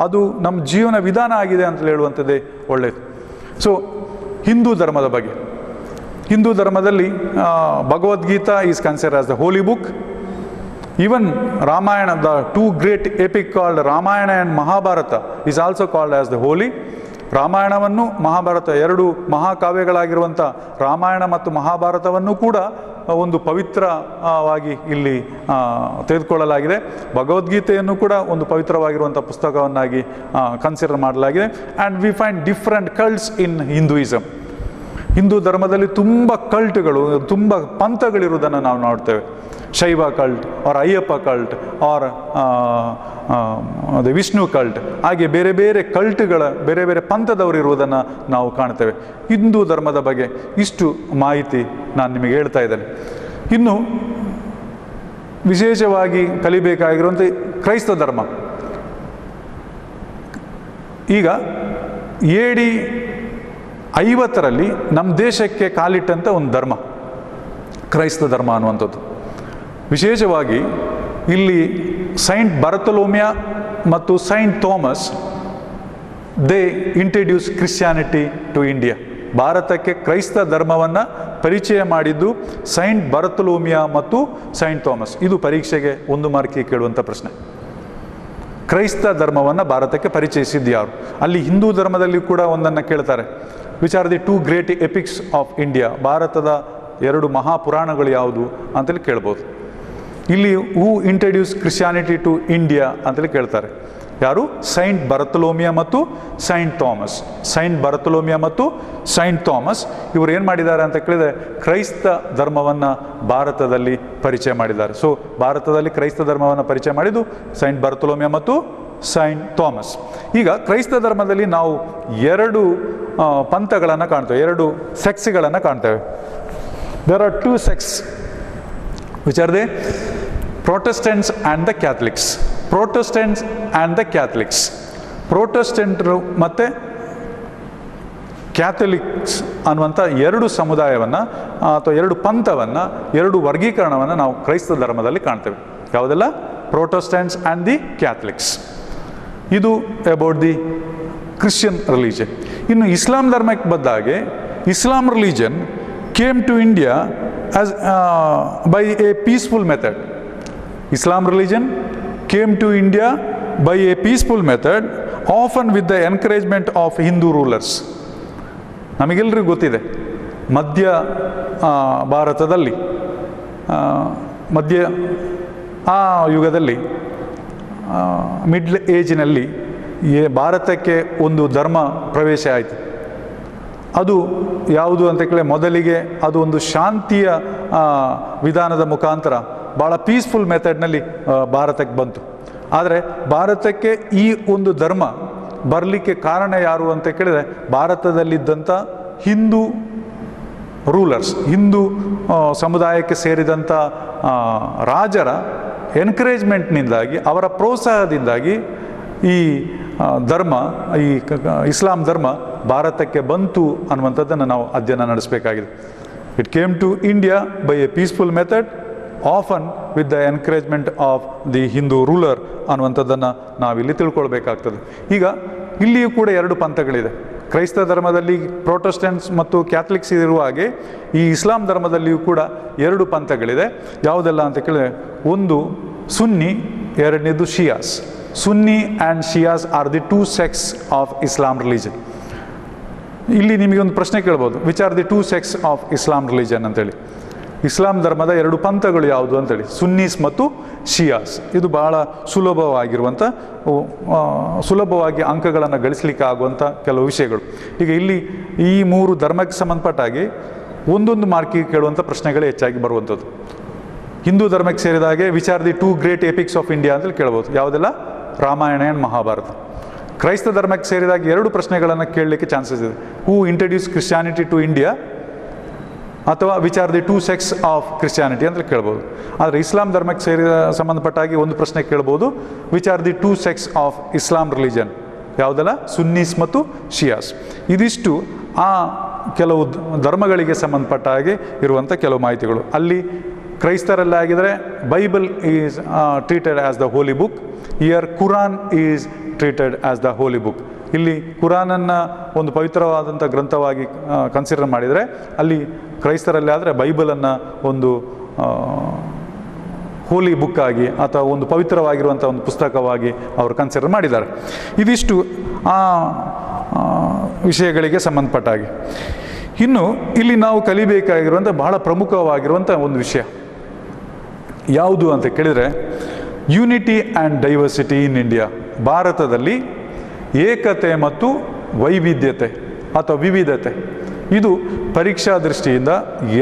ಅದು ನಮ್ಮ ಜೀವನ ವಿಧಾನ ಆಗಿದೆ ಅಂತಲೇ ಹೇಳುವಂಥದ್ದೇ ಒಳ್ಳೆಯದು. ಸೊ ಹಿಂದೂ ಧರ್ಮದ ಬಗ್ಗೆ, ಹಿಂದೂ ಧರ್ಮದಲ್ಲಿ Bhagavad Gita is considered as the holy book. Even Ramayana, the two great epic called Ramayana and Mahabharata is also called as the holy. ರಾಮಾಯಣವನ್ನು ಮಹಾಭಾರತ, ಎರಡು ಮಹಾಕಾವ್ಯಗಳಾಗಿರುವಂಥ ರಾಮಾಯಣ ಮತ್ತು ಮಹಾಭಾರತವನ್ನು ಕೂಡ ಒಂದು ಪವಿತ್ರವಾಗಿ ಇಲ್ಲಿ ತೆಗೆದುಕೊಳ್ಳಲಾಗಿದೆ. ಭಗವದ್ಗೀತೆಯನ್ನು ಕೂಡ ಒಂದು ಪವಿತ್ರವಾಗಿರುವಂಥ ಪುಸ್ತಕವನ್ನಾಗಿ ಕನ್ಸಿಡರ್ ಮಾಡಲಾಗಿದೆ. And we find different cults in Hinduism. ಹಿಂದೂ ಧರ್ಮದಲ್ಲಿ ತುಂಬ ಕಲ್ಟ್ಗಳು, ತುಂಬ ಪಂಥಗಳಿರುವುದನ್ನು ನಾವು ನೋಡ್ತೇವೆ. Shaiva cult or Ayyappa cult or the Vishnu cult, ಹಾಗೆ ಬೇರೆ ಬೇರೆ ಕಲ್ಟ್ಗಳ ಬೇರೆ ಬೇರೆ ಪಂಥದವರು ಇರುವುದನ್ನು ನಾವು ಕಾಣ್ತೇವೆ. ಹಿಂದೂ ಧರ್ಮದ ಬಗ್ಗೆ ಇಷ್ಟು ಮಾಹಿತಿ ನಾನು ನಿಮಗೆ ಹೇಳ್ತಾ ಇದ್ದೇನೆ. ಇನ್ನು ವಿಶೇಷವಾಗಿ ಕಲಿಬೇಕಾಗಿರುವಂಥ ಕ್ರೈಸ್ತ ಧರ್ಮ. ಈಗ AD 50ರಲ್ಲಿ ನಮ್ಮ ದೇಶಕ್ಕೆ ಕಾಲಿಟ್ಟಂಥ ಒಂದು ಧರ್ಮ ಕ್ರೈಸ್ತ ಧರ್ಮ ಅನ್ನುವಂಥದ್ದು. ವಿಶೇಷವಾಗಿ ಇಲ್ಲಿ ಸೈಂಟ್ ಬರ್ತಲೋಮಿಯಾ ಮತ್ತು saint Thomas they introduce Christianity to India. ಭಾರತಕ್ಕೆ ಕ್ರೈಸ್ತ ಧರ್ಮವನ್ನು ಪರಿಚಯ ಮಾಡಿದ್ದು ಸೈಂಟ್ ಬರ್ತಲೋಮಿಯಾ ಮತ್ತು ಸೈಂಟ್ ಥಾಮಸ್. ಇದು ಪರೀಕ್ಷೆಗೆ 1 ಮಾರ್ಕಿಗೆ ಕೇಳುವಂಥ ಪ್ರಶ್ನೆ. ಕ್ರೈಸ್ತ ಧರ್ಮವನ್ನು ಭಾರತಕ್ಕೆ ಪರಿಚಯಿಸಿದ್ದು ಯಾರು? ಅಲ್ಲಿ ಹಿಂದೂ ಧರ್ಮದಲ್ಲಿ ಕೂಡ ಒಂದನ್ನು ಕೇಳ್ತಾರೆ, which are the 2 great epics of India. ಭಾರತದ 2 ಮಹಾಪುರಾಣಗಳು ಯಾವುದು ಅಂತೇಳಿ ಕೇಳ್ಬೋದು. ಇಲ್ಲಿ ಹೂ ಇಂಟ್ರಡ್ಯೂಸ್ ಕ್ರಿಶ್ಚಿಯಾನಿಟಿ ಟು ಇಂಡಿಯಾ ಅಂತೇಳಿ ಕೇಳ್ತಾರೆ. ಯಾರು? ಸೈಂಟ್ ಬರ್ತಲೋಮಿಯಾ ಮತ್ತು ಸೈಂಟ್ ಥಾಮಸ್. ಸೈಂಟ್ ಬರ್ತಲೋಮಿಯಾ ಮತ್ತು ಸೈಂಟ್ ಥಾಮಸ್ ಇವರು ಏನು ಮಾಡಿದ್ದಾರೆ ಅಂತ ಕೇಳಿದರೆ ಕ್ರೈಸ್ತ ಧರ್ಮವನ್ನು ಭಾರತದಲ್ಲಿ ಪರಿಚಯ ಮಾಡಿದ್ದಾರೆ. ಸೊ ಭಾರತದಲ್ಲಿ ಕ್ರೈಸ್ತ ಧರ್ಮವನ್ನು ಪರಿಚಯ ಮಾಡಿದ್ದು ಸೈಂಟ್ ಬರ್ತಲೋಮಿಯಾ ಮತ್ತು ಸೈಂಟ್ ಥಾಮಸ್. ಈಗ ಕ್ರೈಸ್ತ ಧರ್ಮದಲ್ಲಿ ನಾವು 2 ಪಂಥಗಳನ್ನು ಕಾಣ್ತೇವೆ, 2 ಸೆಕ್ಸ್ಗಳನ್ನು ಕಾಣ್ತೇವೆ. there are two sects, which are the Protestants and the Catholics. Protestants and the Catholics. ಪ್ರೊಟೆಸ್ಟೆಂಟರು ಮತ್ತು ಕ್ಯಾಥಲಿಕ್ಸ್ ಅನ್ನುವಂಥ ಎರಡು ಸಮುದಾಯವನ್ನು ಅಥವಾ ಎರಡು ಪಂಥವನ್ನು, ಎರಡು ವರ್ಗೀಕರಣವನ್ನು ನಾವು ಕ್ರೈಸ್ತ ಧರ್ಮದಲ್ಲಿ ಕಾಣ್ತೇವೆ. ಯಾವುದೆಲ್ಲ? Protestants and the Catholics. ಇದು ಅಬೌಟ್ ದಿ ಕ್ರಿಶ್ಚಿಯನ್ ರಿಲಿಜನ್. ಇನ್ನು ಇಸ್ಲಾಂ ಧರ್ಮಕ್ಕೆ ಬಂದಾಗೆ, Islam religion came to India as by a peaceful method. Islam religion came to India by a peaceful method, often with the encouragement of Hindu rulers. ನಮಗೆಲ್ಲರಿಗೂ ಗೊತ್ತಿದೆ, ಮಧ್ಯ ಭಾರತದಲ್ಲಿ, ಮಧ್ಯ ಆ ಯುಗದಲ್ಲಿ, ಮಿಡ್ಲ್ ಏಜಿನಲ್ಲಿ ಭಾರತಕ್ಕೆ ಒಂದು ಧರ್ಮ ಪ್ರವೇಶ ಆಯಿತು. ಅದು ಯಾವುದು ಅಂತ ಕೇಳಿ, ಮೊದಲಿಗೆ ಅದು ಒಂದು ಶಾಂತಿಯ ವಿಧಾನದ ಮುಖಾಂತರ ಭಾಳ ಪೀಸ್ಫುಲ್ ಮೆಥಡ್ನಲ್ಲಿ ಭಾರತಕ್ಕೆ ಬಂತು. ಆದರೆ ಭಾರತಕ್ಕೆ ಈ ಒಂದು ಧರ್ಮ ಬರಲಿಕ್ಕೆ ಕಾರಣ ಯಾರು ಅಂತ ಕೇಳಿದರೆ, ಭಾರತದಲ್ಲಿದ್ದಂಥ ಹಿಂದೂ ರೂಲರ್ಸ್, ಹಿಂದೂ ಸಮುದಾಯಕ್ಕೆ ಸೇರಿದಂಥ ರಾಜರ ಎನ್ಕರೇಜ್ಮೆಂಟ್ನಿಂದಾಗಿ, ಅವರ ಪ್ರೋತ್ಸಾಹದಿಂದಾಗಿ ಈ ಧರ್ಮ, ಈ ಇಸ್ಲಾಂ ಧರ್ಮ ಭಾರತಕ್ಕೆ ಬಂತು ಅನ್ನುವಂಥದ್ದನ್ನು ನಾವು ಅಧ್ಯಯನ ನಡೆಸಬೇಕಾಗಿದೆ. It came to India by a peaceful method, often with the encouragement of the Hindu ruler ಅನ್ನುವಂಥದ್ದನ್ನು ನಾವಿಲ್ಲಿ ತಿಳ್ಕೊಳ್ಬೇಕಾಗ್ತದೆ. ಈಗ ಇಲ್ಲಿಯೂ ಕೂಡ ಎರಡು ಪಂಥಗಳಿದೆ. ಕ್ರೈಸ್ತ ಧರ್ಮದಲ್ಲಿ ಪ್ರೊಟೆಸ್ಟೆಂಟ್ಸ್ ಮತ್ತು ಕ್ಯಾಥಲಿಕ್ಸ್ ಇರುವ ಹಾಗೆ ಈ ಇಸ್ಲಾಂ ಧರ್ಮದಲ್ಲಿಯೂ ಕೂಡ ಎರಡು ಪಂಥಗಳಿದೆ. ಯಾವುದೆಲ್ಲ ಅಂತ ಕೇಳಿದ್ರೆ, ಒಂದು ಸುನ್ನಿ, ಎರಡನೇದು ಶಿಯಾಸ್. ಸುನ್ನಿ and ಶಿಯಾಸ್ R the two sects of Islam religion. ಇಲ್ಲಿ ನಿಮಗೊಂದು ಪ್ರಶ್ನೆ ಕೇಳ್ಬೋದು, which are the two sects of Islam religion ಅಂತೇಳಿ. ಇಸ್ಲಾಂ ಧರ್ಮದ ಎರಡು ಪಂಥಗಳು ಯಾವುದು ಅಂತೇಳಿ, ಸುನ್ನೀಸ್ ಮತ್ತು ಶಿಯಾಸ್. ಇದು ಬಹಳ ಸುಲಭವಾಗಿರುವಂಥ, ಸುಲಭವಾಗಿ ಅಂಕಗಳನ್ನು ಗಳಿಸಲಿಕ್ಕೆ ಆಗುವಂಥ ಕೆಲವು ವಿಷಯಗಳು. ಈಗ ಇಲ್ಲಿ ಈ ಮೂರು ಧರ್ಮಕ್ಕೆ ಸಂಬಂಧಪಟ್ಟಾಗಿ ಒಂದೊಂದು ಮಾರ್ಕಿಗೆ ಕೇಳುವಂಥ ಪ್ರಶ್ನೆಗಳೇ ಹೆಚ್ಚಾಗಿ ಬರುವಂಥದ್ದು. ಹಿಂದೂ ಧರ್ಮಕ್ಕೆ ಸೇರಿದ ಹಾಗೆ which are the two great epics of India ಅಂತೇಳಿ ಕೇಳ್ಬೋದು. ಯಾವುದೆಲ್ಲ? ರಾಮಾಯಣ ಆ್ಯಂಡ್ ಮಹಾಭಾರತ. ಕ್ರೈಸ್ತ ಧರ್ಮಕ್ಕೆ ಸೇರಿದಾಗ ಎರಡು ಪ್ರಶ್ನೆಗಳನ್ನು ಕೇಳಲಿಕ್ಕೆ ಚಾನ್ಸಸ್ ಇದೆ. ಹೂ ಇಂಟ್ರಡ್ಯೂಸ್ ಕ್ರಿಶ್ಚಿಯಾನಿಟಿ ಟು ಇಂಡಿಯಾ, ಅಥವಾ which are the two sects of Christianity ಅಂತ ಕೇಳ್ಬೋದು. ಆದರೆ ಇಸ್ಲಾಂ ಧರ್ಮಕ್ಕೆ ಸಂಬಂಧಪಟ್ಟಾಗಿ ಒಂದು ಪ್ರಶ್ನೆ ಕೇಳ್ಬೋದು, which are the two sects of Islam religion. ಯಾವುದೆಲ್ಲ? ಸುನ್ನೀಸ್ ಮತ್ತು ಶಿಯಾಸ್. ಇದಿಷ್ಟು ಆ ಕೆಲವು ಧರ್ಮಗಳಿಗೆ ಸಂಬಂಧಪಟ್ಟ ಹಾಗೆ ಇರುವಂಥ ಕೆಲವು ಮಾಹಿತಿಗಳು. ಅಲ್ಲಿ ಕ್ರೈಸ್ತರಲ್ಲಿ ಆಗಿದರೆ Bible is treated as the holy book. Here Quran is treated as the holy book. ಇಲ್ಲಿ ಕುರಾನನ್ನು ಒಂದು ಪವಿತ್ರವಾದಂಥ ಗ್ರಂಥವಾಗಿ ಕನ್ಸಿಡರ್ ಮಾಡಿದರೆ, ಅಲ್ಲಿ ಕ್ರೈಸ್ತರಲ್ಲಿ ಆದರೆ ಬೈಬಲನ್ನು ಒಂದು ಹೋಲಿ ಬುಕ್ ಆಗಿ ಅಥವಾ ಒಂದು ಪವಿತ್ರವಾಗಿರುವಂಥ ಒಂದು ಪುಸ್ತಕವಾಗಿ ಅವರು ಕನ್ಸಿಡರ್ ಮಾಡಿದ್ದಾರೆ. ಇದಿಷ್ಟು ಆ ವಿಷಯಗಳಿಗೆ ಸಂಬಂಧಪಟ್ಟ ಹಾಗೆ. ಇನ್ನು ಇಲ್ಲಿ ನಾವು ಕಲಿಬೇಕಾಗಿರುವಂಥ ಬಹಳ ಪ್ರಮುಖವಾಗಿರುವಂಥ ಒಂದು ವಿಷಯ ಯಾವುದು ಅಂತ ಕೇಳಿದರೆ, unity and diversity in India. ಭಾರತದಲ್ಲಿ ಏಕತೆ ಮತ್ತು ವೈವಿಧ್ಯತೆ ಅಥವಾ ವಿವಿಧತೆ, ಇದು ಪರೀಕ್ಷಾ ದೃಷ್ಟಿಯಿಂದ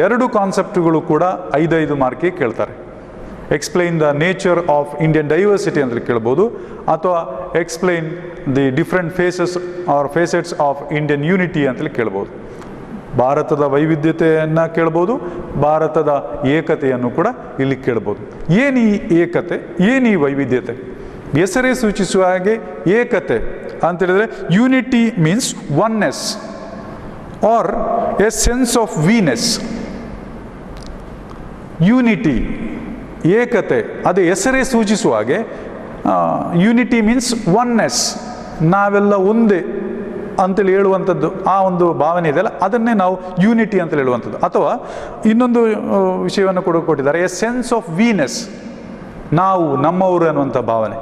ಎರಡು ಕಾನ್ಸೆಪ್ಟ್ಗಳು ಕೂಡ 5 ಮಾರ್ಕಿಗೆ ಕೇಳ್ತಾರೆ. Explain the nature of Indian diversity ಅಂತ ಕೇಳ್ಬೋದು, ಅಥವಾ explain the different faces or facets of Indian unity ಅಂತೇಳಿ ಕೇಳ್ಬೋದು. ಭಾರತದ ವೈವಿಧ್ಯತೆಯನ್ನು ಕೇಳ್ಬೋದು, ಭಾರತದ ಏಕತೆಯನ್ನು ಕೂಡ ಇಲ್ಲಿ ಕೇಳ್ಬೋದು. ಏನು ಈ ಏಕತೆ, ಏನು ಈ ವೈವಿಧ್ಯತೆ? ಹೆಸರೇ ಸೂಚಿಸುವ ಹಾಗೆ ಏಕತೆ ಅಂತೇಳಿದರೆ, unity means oneness or a sense of weness. Unity, ಏಕತೆ, ಅದು ಹೆಸರೇ ಸೂಚಿಸುವ ಹಾಗೆ ಯೂನಿಟಿ ಮೀನ್ಸ್ ಒನ್ನೆಸ್, ನಾವೆಲ್ಲ ಒಂದೇ ಅಂತೇಳಿ ಹೇಳುವಂಥದ್ದು. ಆ ಒಂದು ಭಾವನೆ ಇದೆಯಲ್ಲ, ಅದನ್ನೇ ನಾವು ಯೂನಿಟಿ ಅಂತೇಳಿ ಹೇಳುವಂಥದ್ದು. ಅಥವಾ ಇನ್ನೊಂದು ವಿಷಯವನ್ನು ಕೂಡ ಕೊಟ್ಟಿದ್ದಾರೆ, ಎ ಸೆನ್ಸ್ ಆಫ್ ವೀನೆಸ್, ನಾವು ನಮ್ಮವರು ಅನ್ನುವಂಥ ಭಾವನೆ,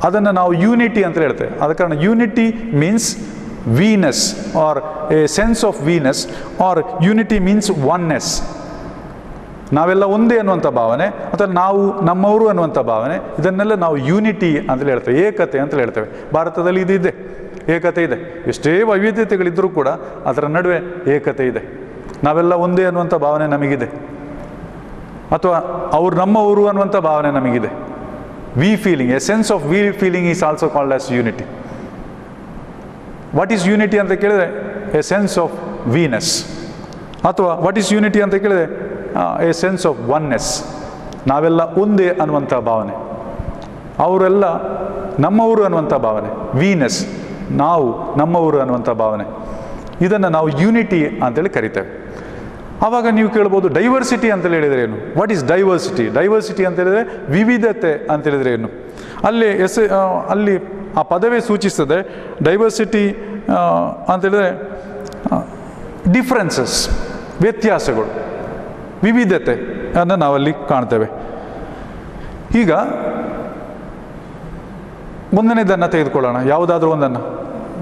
ಅದನ್ನು ನಾವು ಯೂನಿಟಿ ಅಂತ ಹೇಳ್ತೇವೆ. ಆದ ಕಾರಣ unity means weness or a sense of weness or unity means oneness. ನಾವೆಲ್ಲ ಒಂದೇ ಅನ್ನುವಂಥ ಭಾವನೆ ಅಥವಾ ನಾವು ನಮ್ಮವರು ಅನ್ನುವಂಥ ಭಾವನೆ, ಇದನ್ನೆಲ್ಲ ನಾವು ಯೂನಿಟಿ ಅಂತೇಳಿ ಹೇಳ್ತೇವೆ, ಏಕತೆ ಅಂತೇಳಿ ಹೇಳ್ತೇವೆ. ಭಾರತದಲ್ಲಿ ಇದಿದೆ, ಏಕತೆ ಇದೆ. ಎಷ್ಟೇ ವೈವಿಧ್ಯತೆಗಳಿದ್ದರೂ ಕೂಡ ಅದರ ನಡುವೆ ಏಕತೆ ಇದೆ. ನಾವೆಲ್ಲ ಒಂದೇ ಅನ್ನುವಂಥ ಭಾವನೆ ನಮಗಿದೆ, ಅಥವಾ ಅವರು ನಮ್ಮವರು ಅನ್ನುವಂಥ ಭಾವನೆ ನಮಗಿದೆ. We feeling, a sense of we feeling is also called as unity. What is unity ಅಂತ ಕೇಳಿದರೆ, ಎ ಸೆನ್ಸ್ ಆಫ್ ವೀನೆಸ್. ಅಥವಾ ವಾಟ್ ಈಸ್ ಯೂನಿಟಿ ಅಂತ ಕೇಳಿದ್ರೆ ಎ ಸೆನ್ಸ್ ಆಫ್ ಒನ್ನೆಸ್, ನಾವೆಲ್ಲ ಒಂದೇ ಅನ್ನುವಂಥ ಭಾವನೆ. ಅವರೆಲ್ಲ ನಮ್ಮವರು ಅನ್ನುವಂಥ ಭಾವನೆ, ವೀನೆಸ್, ನಾವು ನಮ್ಮವರು ಅನ್ನುವಂಥ ಭಾವನೆ. ಇದನ್ನು ನಾವು ಯೂನಿಟಿ ಅಂತೇಳಿ ಕರಿತೇವೆ. ಆವಾಗ ನೀವು ಕೇಳ್ಬೋದು ಡೈವರ್ಸಿಟಿ ಅಂತೇಳಿ ಹೇಳಿದರೆ ಏನು? What is diversity? ಡೈವರ್ಸಿಟಿ ಅಂತ ಹೇಳಿದರೆ ವಿವಿಧತೆ ಅಂತೇಳಿದರೆ ಏನು? ಅಲ್ಲಿ ಆ ಪದವೇ ಸೂಚಿಸ್ತದೆ. ಡೈವರ್ಸಿಟಿ ಅಂತೇಳಿದರೆ ಡಿಫ್ರೆನ್ಸಸ್, ವ್ಯತ್ಯಾಸಗಳು, ವಿವಿಧತೆ ಅನ್ನು ನಾವಲ್ಲಿ ಕಾಣ್ತೇವೆ. ಈಗ ಒಂದನೇದನ್ನು ತೆಗೆದುಕೊಳ್ಳೋಣ, ಯಾವುದಾದ್ರೂ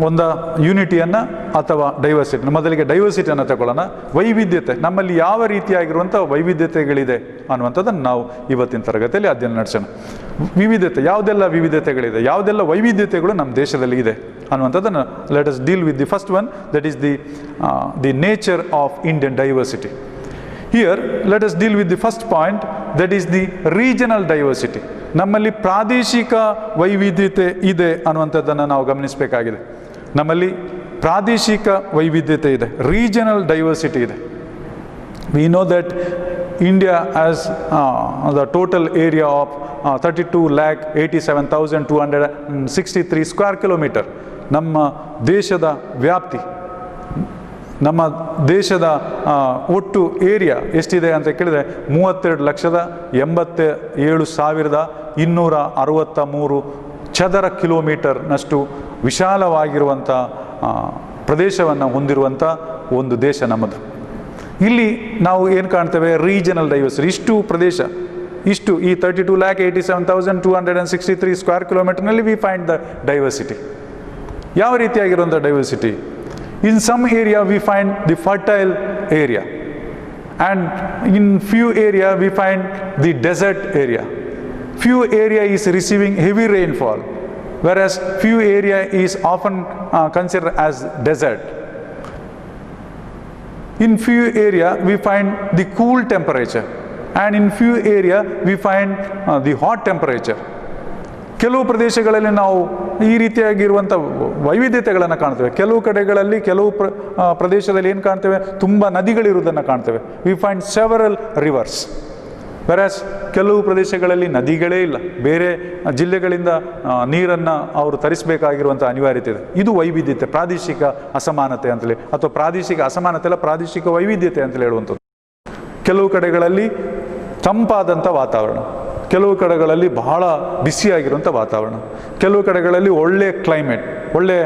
ಒಂದು ಯೂನಿಟಿಯನ್ನು ಅಥವಾ ಡೈವರ್ಸಿಟಿ. ಮೊದಲಿಗೆ ಡೈವರ್ಸಿಟಿಯನ್ನು ತಗೊಳ್ಳೋಣ. ವೈವಿಧ್ಯತೆ, ನಮ್ಮಲ್ಲಿ ಯಾವ ರೀತಿಯಾಗಿರುವಂಥ ವೈವಿಧ್ಯತೆಗಳಿದೆ ಅನ್ನುವಂಥದ್ದನ್ನು ನಾವು ಇವತ್ತಿನ ತರಗತಿಯಲ್ಲಿ ಅಧ್ಯಯನ ನಡೆಸೋಣ. ವಿವಿಧತೆ, ಯಾವುದೆಲ್ಲ ವಿವಿಧತೆಗಳಿದೆ, ಯಾವುದೆಲ್ಲ ವೈವಿಧ್ಯತೆಗಳು ನಮ್ಮ ದೇಶದಲ್ಲಿ ಇದೆ ಅನ್ನುವಂಥದ್ದನ್ನು let us deal with the first one, that is the nature of Indian diversity. Here let us deal with the first point, that is the regional diversity. ನಮ್ಮಲ್ಲಿ ಪ್ರಾದೇಶಿಕ ವೈವಿಧ್ಯತೆ ಇದೆ ಅನ್ನುವಂಥದ್ದನ್ನು ನಾವು ಗಮನಿಸಬೇಕಾಗಿದೆ. ನಮ್ಮಲ್ಲಿ ಪ್ರಾದೇಶಿಕ ವೈವಿಧ್ಯತೆ ಇದೆ, ರೀಜನಲ್ ಡೈವರ್ಸಿಟಿ ಇದೆ. We know that India as the total area of 32,87,263 square kilometre. ನಮ್ಮ ದೇಶದ ವ್ಯಾಪ್ತಿ, ನಮ್ಮ ದೇಶದ ಒಟ್ಟು ಏರಿಯಾ ಎಷ್ಟಿದೆ ಅಂತ ಕೇಳಿದರೆ 32,87,263 ಚದರ ಕಿಲೋಮೀಟರ್ನಷ್ಟು ವಿಶಾಲವಾಗಿರುವಂಥ ಪ್ರದೇಶವನ್ನು ಹೊಂದಿರುವಂಥ ಒಂದು ದೇಶ ನಮ್ಮದು. ಇಲ್ಲಿ ನಾವು ಏನು ಕಾಣ್ತೇವೆ? Regional diversity. ಇಷ್ಟು ಪ್ರದೇಶ, ಇಷ್ಟು ಈ 32,87,263 ಸ್ಕ್ವೇರ್ ಕಿಲೋಮೀಟರ್ನಲ್ಲಿ ವಿ ಫೈಂಡ್ ದ ಡೈವರ್ಸಿಟಿ. ಯಾವ ರೀತಿಯಾಗಿರುವಂಥ diversity? In some area we find the fertile area, and in few area we find the desert area. Few area is receiving heavy rainfall, whereas few area is often considered as desert. In few area we find the cool temperature, and in few area we find the hot temperature. ಕೆಲವು ಪ್ರದೇಶಗಳಲ್ಲಿ ನಾವು ಈ ರೀತಿಯಾಗಿರುವಂಥ ವೈವಿಧ್ಯತೆಗಳನ್ನು ಕಾಣ್ತೇವೆ. ಕೆಲವು ಕಡೆಗಳಲ್ಲಿ, ಕೆಲವು ಪ್ರದೇಶದಲ್ಲಿ ಏನು ಕಾಣ್ತೇವೆ? ತುಂಬ ನದಿಗಳಿರುವುದನ್ನು ಕಾಣ್ತೇವೆ. We find several rivers. Whereas ಕೆಲವು ಪ್ರದೇಶಗಳಲ್ಲಿ ನದಿಗಳೇ ಇಲ್ಲ, ಬೇರೆ ಜಿಲ್ಲೆಗಳಿಂದ ನೀರನ್ನು ಅವರು ತರಿಸಬೇಕಾಗಿರುವಂಥ ಅನಿವಾರ್ಯತೆ ಇದೆ. ಇದು ವೈವಿಧ್ಯತೆ, ಪ್ರಾದೇಶಿಕ ಅಸಮಾನತೆ ಅಂತೇಳಿ, ಅಥವಾ ಪ್ರಾದೇಶಿಕ ಅಸಮಾನತೆ ಅಲ್ಲ, ಪ್ರಾದೇಶಿಕ ವೈವಿಧ್ಯತೆ ಅಂತೇಳಿ ಹೇಳುವಂಥದ್ದು. ಕೆಲವು ಕಡೆಗಳಲ್ಲಿ ತಂಪಾದಂಥ ವಾತಾವರಣ, ಕೆಲವು ಕಡೆಗಳಲ್ಲಿ ಬಹಳ ಬಿಸಿಯಾಗಿರುವಂಥ ವಾತಾವರಣ, ಕೆಲವು ಕಡೆಗಳಲ್ಲಿ ಒಳ್ಳೆಯ ಕ್ಲೈಮೇಟ್, ಒಳ್ಳೆಯ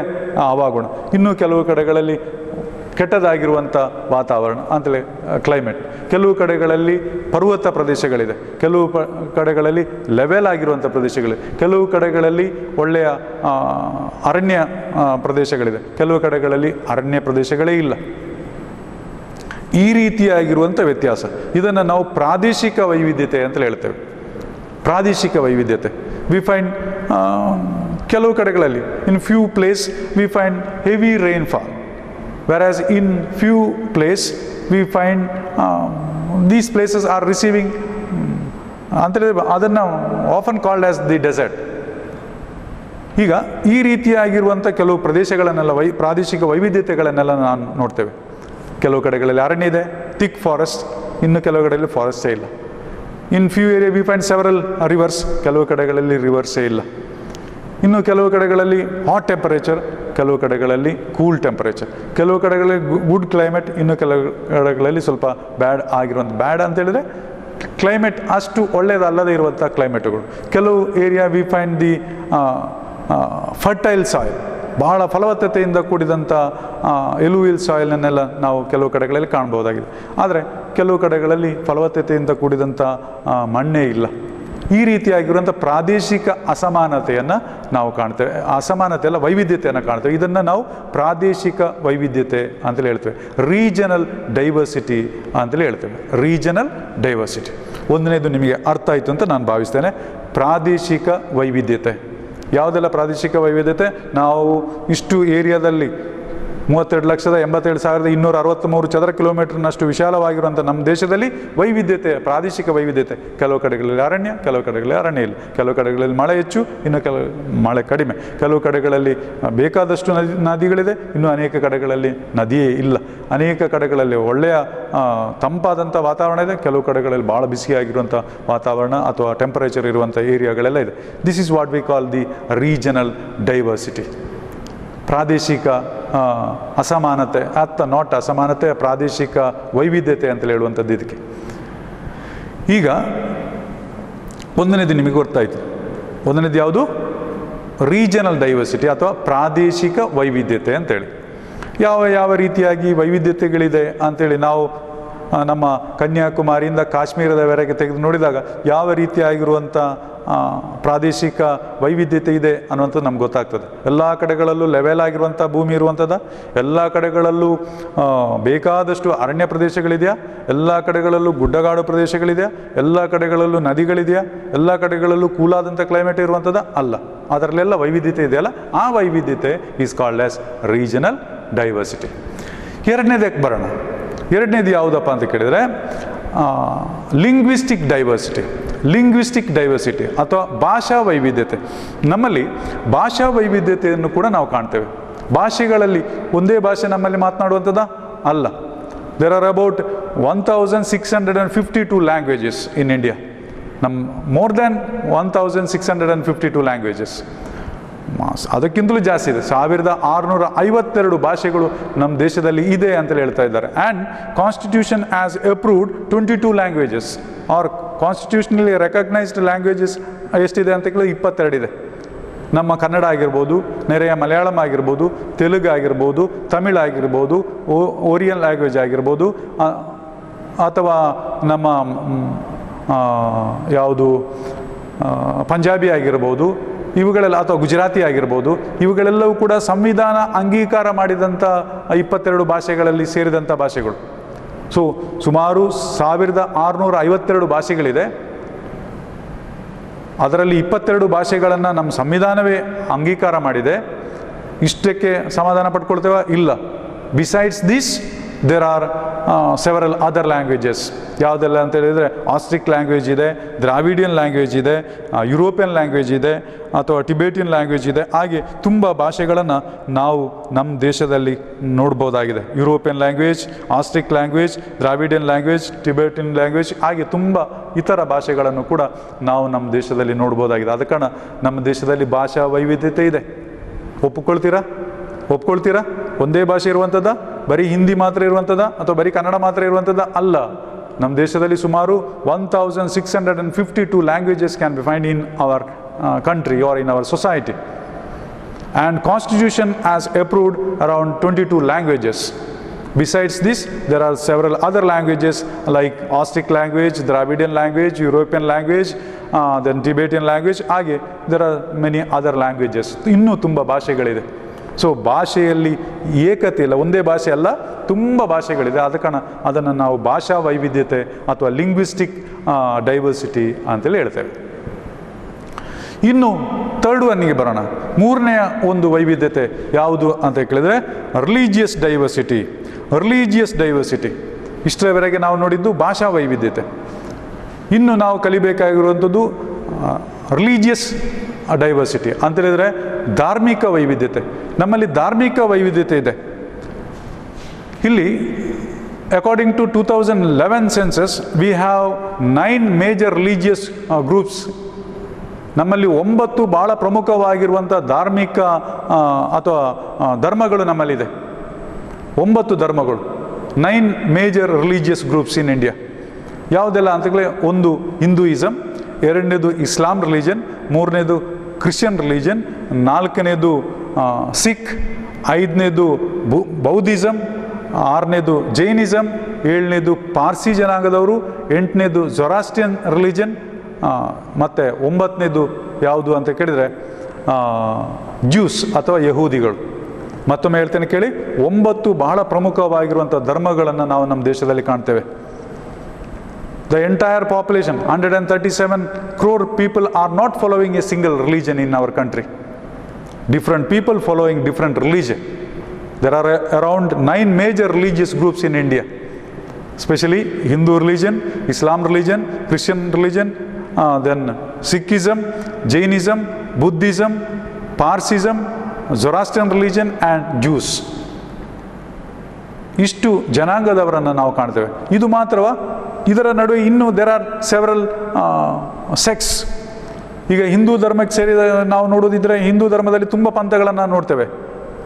ಹವಾಗುಣ, ಇನ್ನು ಕೆಲವು ಕಡೆಗಳಲ್ಲಿ ಕೆಟ್ಟದಾಗಿರುವಂಥ ವಾತಾವರಣ ಅಂತೇಳಿ ಕ್ಲೈಮೇಟ್. ಕೆಲವು ಕಡೆಗಳಲ್ಲಿ ಪರ್ವತ ಪ್ರದೇಶಗಳಿದೆ, ಕೆಲವು ಕಡೆಗಳಲ್ಲಿ ಲೆವೆಲ್ ಆಗಿರುವಂಥ ಪ್ರದೇಶಗಳಿದೆ, ಕೆಲವು ಕಡೆಗಳಲ್ಲಿ ಒಳ್ಳೆಯ ಅರಣ್ಯ ಪ್ರದೇಶಗಳಿದೆ, ಕೆಲವು ಕಡೆಗಳಲ್ಲಿ ಅರಣ್ಯ ಪ್ರದೇಶಗಳೇ ಇಲ್ಲ. ಈ ರೀತಿಯಾಗಿರುವಂಥ ವ್ಯತ್ಯಾಸ, ಇದನ್ನು ನಾವು ಪ್ರಾದೇಶಿಕ ವೈವಿಧ್ಯತೆ ಅಂತೇಳಿ ಹೇಳ್ತೇವೆ. ಪ್ರಾದೇಶಿಕ ವೈವಿಧ್ಯತೆ. ವಿ ಫೈಂಡ್ ಕೆಲವು ಕಡೆಗಳಲ್ಲಿ in few place we find heavy rainfall, whereas in few place we find these places are receiving ಅಂತೇಳಿ ಅದನ್ನು often called as the desert. ಈಗ ಈ ರೀತಿಯಾಗಿರುವಂಥ ಕೆಲವು ಪ್ರದೇಶಗಳನ್ನೆಲ್ಲ ಪ್ರಾದೇಶಿಕ ವೈವಿಧ್ಯತೆಗಳನ್ನೆಲ್ಲ ನಾನು ನೋಡ್ತೇವೆ. ಕೆಲವು ಕಡೆಗಳಲ್ಲಿ ಅರಣ್ಯ ಇದೆ, ಥಿಕ್ ಫಾರೆಸ್ಟ್, ಇನ್ನು ಕೆಲವು ಕಡೆಯಲ್ಲಿ ಫಾರೆಸ್ಟೇ ಇಲ್ಲ. In few area we find several rivers, ಕೆಲವು ಕಡೆಗಳಲ್ಲಿ ರಿವರ್ಸೇ ಇಲ್ಲ. ಇನ್ನು ಕೆಲವು ಕಡೆಗಳಲ್ಲಿ ಹಾಟ್ ಟೆಂಪರೇಚರ್, ಕೆಲವು ಕಡೆಗಳಲ್ಲಿ ಕೂಲ್ ಟೆಂಪರೇಚರ್, ಕೆಲವು ಕಡೆಗಳಲ್ಲಿ ಗುಡ್ ಕ್ಲೈಮೇಟ್, ಇನ್ನು ಕೆಲವು ಕಡೆಗಳಲ್ಲಿ ಸ್ವಲ್ಪ ಬ್ಯಾಡ್ ಆಗಿರುವಂಥ, ಬ್ಯಾಡ್ ಅಂತೇಳಿದರೆ ಕ್ಲೈಮೇಟ್ ಅಷ್ಟು ಒಳ್ಳೆಯದಲ್ಲದೆ ಇರುವಂಥ ಕ್ಲೈಮೇಟುಗಳು. ಕೆಲವು area we find the fertile soil, ಬಹಳ ಫಲವತ್ತತೆಯಿಂದ ಕೂಡಿದಂಥ ಎಲುವಿಲ್ ಸಾಯಿಲನ್ನೆಲ್ಲ ನಾವು ಕೆಲವು ಕಡೆಗಳಲ್ಲಿ ಕಾಣ್ಬೋದಾಗಿದೆ. ಆದರೆ ಕೆಲವು ಕಡೆಗಳಲ್ಲಿ ಫಲವತ್ತತೆಯಿಂದ ಕೂಡಿದಂಥ ಮಣ್ಣೇ ಇಲ್ಲ. ಈ ರೀತಿಯಾಗಿರುವಂಥ ಪ್ರಾದೇಶಿಕ ಅಸಮಾನತೆಯನ್ನು ನಾವು ಕಾಣ್ತೇವೆ. ಅಸಮಾನತೆ ಅಲ್ಲ, ವೈವಿಧ್ಯತೆಯನ್ನು ಕಾಣ್ತೇವೆ. ಇದನ್ನು ನಾವು ಪ್ರಾದೇಶಿಕ ವೈವಿಧ್ಯತೆ ಅಂತೇಳಿ ಹೇಳ್ತೇವೆ. ರೀಜನಲ್ ಡೈವರ್ಸಿಟಿ ಅಂತೇಳಿ ಹೇಳ್ತೇವೆ. ರೀಜನಲ್ ಡೈವರ್ಸಿಟಿ ಒಂದನೇದು ನಿಮಗೆ ಅರ್ಥ ಆಯಿತು ಅಂತ ನಾನು ಭಾವಿಸ್ತೇನೆ. ಪ್ರಾದೇಶಿಕ ವೈವಿಧ್ಯತೆ ಯಾವುದೆಲ್ಲ ಪ್ರಾದೇಶಿಕ ವೈವಿಧ್ಯತೆ? ನಾವು ಇಷ್ಟು ಏರಿಯಾದಲ್ಲಿ 32,87,263 ಚದರ ಕಿಲೋಮೀಟರ್ನಷ್ಟು ವಿಶಾಲವಾಗಿರುವಂಥ ನಮ್ಮ ದೇಶದಲ್ಲಿ ವೈವಿಧ್ಯತೆ, ಪ್ರಾದೇಶಿಕ ವೈವಿಧ್ಯತೆ, ಕೆಲವು ಕಡೆಗಳಲ್ಲಿ ಅರಣ್ಯ, ಕೆಲವು ಕಡೆಗಳಲ್ಲಿ ಅರಣ್ಯ ಇಲ್ಲ, ಕೆಲವು ಕಡೆಗಳಲ್ಲಿ ಮಳೆ ಹೆಚ್ಚು, ಇನ್ನು ಕೆಲವು ಮಳೆ ಕಡಿಮೆ, ಕೆಲವು ಕಡೆಗಳಲ್ಲಿ ಬೇಕಾದಷ್ಟು ನದಿಗಳಿದೆ, ಇನ್ನು ಅನೇಕ ಕಡೆಗಳಲ್ಲಿ ನದಿಯೇ ಇಲ್ಲ, ಅನೇಕ ಕಡೆಗಳಲ್ಲಿ ಒಳ್ಳೆಯ ತಂಪಾದಂಥ ವಾತಾವರಣ ಇದೆ, ಕೆಲವು ಕಡೆಗಳಲ್ಲಿ ಭಾಳ ಬಿಸಿಯಾಗಿರುವಂಥ ವಾತಾವರಣ ಅಥವಾ ಟೆಂಪರೇಚರ್ ಇರುವಂಥ ಏರಿಯಾಗಳೆಲ್ಲ ಇದೆ. This is what we call the regional diversity. ಪ್ರಾದೇಶಿಕ ಅಸಮಾನತೆ, ನಾಟ್ ಅಸಮಾನತೆ, ಪ್ರಾದೇಶಿಕ ವೈವಿಧ್ಯತೆ ಅಂತೇಳಿ ಹೇಳುವಂಥದ್ದು ಇದಕ್ಕೆ. ಈಗ ಒಂದನೇದು ನಿಮಗೆ ಗೊತ್ತಾಯಿತು. ಒಂದನೇದು ಯಾವುದು? ರೀಜನಲ್ ಡೈವರ್ಸಿಟಿ ಅಥವಾ ಪ್ರಾದೇಶಿಕ ವೈವಿಧ್ಯತೆ ಅಂತೇಳಿ. ಯಾವ ಯಾವ ರೀತಿಯಾಗಿ ವೈವಿಧ್ಯತೆಗಳಿದೆ ಅಂಥೇಳಿ ನಾವು ನಮ್ಮ ಕನ್ಯಾಕುಮಾರಿಯಿಂದ ಕಾಶ್ಮೀರದವರೆಗೆ ತೆಗೆದು ನೋಡಿದಾಗ ಯಾವ ರೀತಿಯಾಗಿರುವಂಥ ಪ್ರಾದೇಶಿಕ ವೈವಿಧ್ಯತೆ ಇದೆ ಅನ್ನುವಂಥದ್ದು ನಮ್ಗೆ ಗೊತ್ತಾಗ್ತದೆ. ಎಲ್ಲ ಕಡೆಗಳಲ್ಲೂ ಲೆವೆಲ್ ಆಗಿರುವಂಥ ಭೂಮಿ ಇರುವಂಥದ್ದು, ಎಲ್ಲ ಕಡೆಗಳಲ್ಲೂ ಬೇಕಾದಷ್ಟು ಅರಣ್ಯ ಪ್ರದೇಶಗಳಿದೆಯಾ, ಎಲ್ಲ ಕಡೆಗಳಲ್ಲೂ ಗುಡ್ಡಗಾಡು ಪ್ರದೇಶಗಳಿದೆಯಾ, ಎಲ್ಲ ಕಡೆಗಳಲ್ಲೂ ನದಿಗಳಿದೆಯಾ, ಎಲ್ಲ ಕಡೆಗಳಲ್ಲೂ ಕೂಲಾದಂಥ ಕ್ಲೈಮೇಟ್ ಇರುವಂಥದ್ದು ಅಲ್ಲ. ಅದರಲ್ಲೆಲ್ಲ ವೈವಿಧ್ಯತೆ ಇದೆಯಲ್ಲ, ಆ ವೈವಿಧ್ಯತೆ is called as regional diversity. ಎರಡನೇದಕ್ಕೆ ಬರೋಣ. ಎರಡನೇದು ಯಾವುದಪ್ಪ ಅಂತ ಕೇಳಿದರೆ ಲಿಂಗ್ವಿಸ್ಟಿಕ್ ಡೈವರ್ಸಿಟಿ. ಲಿಂಗ್ವಿಸ್ಟಿಕ್ ಡೈವರ್ಸಿಟಿ ಅಥವಾ ಭಾಷಾ ವೈವಿಧ್ಯತೆ. ನಮ್ಮಲ್ಲಿ ಭಾಷಾ ವೈವಿಧ್ಯತೆಯನ್ನು ಕೂಡ ನಾವು ಕಾಣ್ತೇವೆ. ಭಾಷೆಗಳಲ್ಲಿ ಒಂದೇ ಭಾಷೆ ನಮ್ಮಲ್ಲಿ ಮಾತನಾಡುವಂಥದ್ದ ಅಲ್ಲ. There are about 1652 languages in India. ನಮ್ಮ ಮೋರ್ ದ್ಯಾನ್ 1652 ಲ್ಯಾಂಗ್ವೇಜಸ್. ಅದಕ್ಕಿಂತಲೂ ಜಾಸ್ತಿ ಇದೆ. 1652 ಭಾಷೆಗಳು ನಮ್ಮ ದೇಶದಲ್ಲಿ ಇದೆ ಅಂತೇಳಿ ಹೇಳ್ತಾ ಇದ್ದಾರೆ. And constitution as approved 22 languages R constitutionally recognised languages ಎಷ್ಟಿದೆ ಅಂತ ಕೇಳಿದ್ರೆ 22 ಇದೆ. ನಮ್ಮ ಕನ್ನಡ ಆಗಿರ್ಬೋದು, ನೆರೆಯ ಮಲಯಾಳಂ ಆಗಿರ್ಬೋದು, ತೆಲುಗು ಆಗಿರ್ಬೋದು, ತಮಿಳ್ ಆಗಿರ್ಬೋದು, ಓರಿಯನ್ ಲ್ಯಾಂಗ್ವೇಜ್ ಆಗಿರ್ಬೋದು, ಅಥವಾ ನಮ್ಮ ಯಾವುದು ಪಂಜಾಬಿ ಆಗಿರ್ಬೋದು, ಇವುಗಳೆಲ್ಲ, ಅಥವಾ ಗುಜರಾತಿ ಆಗಿರ್ಬೋದು, ಇವುಗಳೆಲ್ಲವೂ ಕೂಡ ಸಂವಿಧಾನ ಅಂಗೀಕಾರ ಮಾಡಿದಂಥ 22 ಭಾಷೆಗಳಲ್ಲಿ ಸೇರಿದಂಥ ಭಾಷೆಗಳು. ಸೊ ಸುಮಾರು 1652 ಭಾಷೆಗಳಿದೆ. ಅದರಲ್ಲಿ 22 ಭಾಷೆಗಳನ್ನು ನಮ್ಮ ಸಂವಿಧಾನವೇ ಅಂಗೀಕಾರ ಮಾಡಿದೆ. ಇಷ್ಟಕ್ಕೆ ಸಮಾಧಾನ ಪಡ್ಕೊಳ್ತೇವೆ? ಇಲ್ಲ. Besides this there are several other languages. ಯಾವುದೆಲ್ಲ ಅಂತ ಹೇಳಿದರೆ ಆಸ್ಟ್ರಿಕ್ ಲ್ಯಾಂಗ್ವೇಜ್ ಇದೆ, ದ್ರಾವಿಡಿಯನ್ ಲ್ಯಾಂಗ್ವೇಜ್ ಇದೆ, ಯುರೋಪಿಯನ್ ಲ್ಯಾಂಗ್ವೇಜ್ ಇದೆ, ಅಥವಾ ಟಿಬೇಟಿಯನ್ ಲ್ಯಾಂಗ್ವೇಜ್ ಇದೆ. ಹಾಗೆ ತುಂಬ ಭಾಷೆಗಳನ್ನು ನಾವು ನಮ್ಮ ದೇಶದಲ್ಲಿ ನೋಡ್ಬೋದಾಗಿದೆ. European language, asterisk language, Dravidian language, Tibetan language, ಹಾಗೆ ತುಂಬ ಇತರ ಭಾಷೆಗಳನ್ನು ಕೂಡ ನಾವು ನಮ್ಮ ದೇಶದಲ್ಲಿ ನೋಡ್ಬೋದಾಗಿದೆ. ಆದ ಕಾರಣ ನಮ್ಮ ದೇಶದಲ್ಲಿ ಭಾಷಾ ವೈವಿಧ್ಯತೆ ಇದೆ. ಒಪ್ಕೊಳ್ತೀರಾ? ಒಂದೇ ಭಾಷೆ ಇರುವಂಥದ್ದು, ಬರೀ ಹಿಂದಿ ಮಾತ್ರ ಇರುವಂಥದ್ದು ಅಥವಾ ಬರೀ ಕನ್ನಡ ಮಾತ್ರ ಇರುವಂಥದ್ದು ಅಲ್ಲ. ನಮ್ಮ ದೇಶದಲ್ಲಿ ಸುಮಾರು 1652 languages can be find in our country or in our society. And constitution has approved around 22 languages. Besides this, there are several other languages like Austric language, Dravidian language, European language, then Tibetan language. ಹಾಗೆ there are many other languages. ಇನ್ನೂ ತುಂಬ ಭಾಷೆಗಳಿದೆ. So ಭಾಷೆಯಲ್ಲಿ ಏಕತೆ ಇಲ್ಲ, ಒಂದೇ ಭಾಷೆ ಅಲ್ಲ, ತುಂಬ ಭಾಷೆಗಳಿದೆ. ಆದ ಕಾರಣ ಅದನ್ನು ನಾವು ಭಾಷಾ ವೈವಿಧ್ಯತೆ ಅಥವಾ ಲಿಂಗ್ವಿಸ್ಟಿಕ್ ಡೈವರ್ಸಿಟಿ ಅಂತೇಳಿ ಹೇಳ್ತೇವೆ. ಇನ್ನು ಥರ್ಡ್ ಒನ್ನಿಗೆ ಬರೋಣ. ಮೂರನೆಯ ಒಂದು ವೈವಿಧ್ಯತೆ ಯಾವುದು ಅಂತ ಕೇಳಿದರೆ ರಿಲಿಜಿಯಸ್ ಡೈವರ್ಸಿಟಿ. ಇಷ್ಟರವರೆಗೆ ನಾವು ನೋಡಿದ್ದು ಭಾಷಾ ವೈವಿಧ್ಯತೆ. ಇನ್ನು ನಾವು ಕಲಿಬೇಕಾಗಿರುವಂಥದ್ದು ರಿಲಿಜಿಯಸ್ ಡೈವರ್ಸಿಟಿ ಅಂತೇಳಿದರೆ ಧಾರ್ಮಿಕ ವೈವಿಧ್ಯತೆ. ನಮ್ಮಲ್ಲಿ ಧಾರ್ಮಿಕ ವೈವಿಧ್ಯತೆ ಇದೆ. ಇಲ್ಲಿ according to 2011 census we have 9 major religious groups. ನಮ್ಮಲ್ಲಿ 9 ಭಾಳ ಪ್ರಮುಖವಾಗಿರುವಂಥ ಧಾರ್ಮಿಕ ಅಥವಾ ಧರ್ಮಗಳು ನಮ್ಮಲ್ಲಿದೆ. 9 ಧರ್ಮಗಳು, 9 major religious groups in India. ಯಾವುದೆಲ್ಲ ಅಂತೇಳಿ, ಒಂದು ಹಿಂದೂಯಿಸಮ್, ಎರಡನೇದು ಇಸ್ಲಾಂ ರಿಲಿಜನ್, ಮೂರನೇದು ಕ್ರಿಶ್ಚಿಯನ್ ರಿಲಿಜನ್, ನಾಲ್ಕನೇದು ಸಿಖ್, ಐದನೇದು ಬೌದ್ಧಿಸಮ್, ಆರನೇದು ಜೈನಿಸಮ್, ಏಳನೇದು ಪಾರ್ಸಿ ಜನಾಂಗದವರು, ಎಂಟನೇದು ಜೊರಾಸ್ಟ್ರಿಯನ್ ರಿಲಿಜನ್, ಮತ್ತು 9ನೇದು ಯಾವುದು ಅಂತ ಕೇಳಿದರೆ ಜ್ಯೂಸ್ ಅಥವಾ ಯಹೂದಿಗಳು. ಮತ್ತೊಮ್ಮೆ ಹೇಳ್ತೇನೆ ಕೇಳಿ, 9 ಬಹಳ ಪ್ರಮುಖವಾಗಿರುವಂಥ ಧರ್ಮಗಳನ್ನು ನಾವು ನಮ್ಮ ದೇಶದಲ್ಲಿ ಕಾಣ್ತೇವೆ. The entire population, 137 crore people are not following a single religion in our country. Different people following different religion. There are around 9 major religious groups in India, especially Hindu religion, Islam religion, Christian religion, then Sikhism, Jainism, Buddhism, Parsism, Zoroastrian religion and Jews. ಇಷ್ಟು ಜನಾಂಗದವರನ್ನು ನಾವು ಕಾಣ್ತೇವೆ. ಇದು ಮಾತ್ರವಾ? ಇದರ ನಡುವೆ ಇನ್ನೂ there are several sex. ಈಗ ಹಿಂದೂ ಧರ್ಮಕ್ಕೆ ಸೇರಿದ ನಾವು ನೋಡೋದಿದ್ರೆ ಹಿಂದೂ ಧರ್ಮದಲ್ಲಿ ತುಂಬ ಪಂಥಗಳನ್ನು ನೋಡ್ತೇವೆ.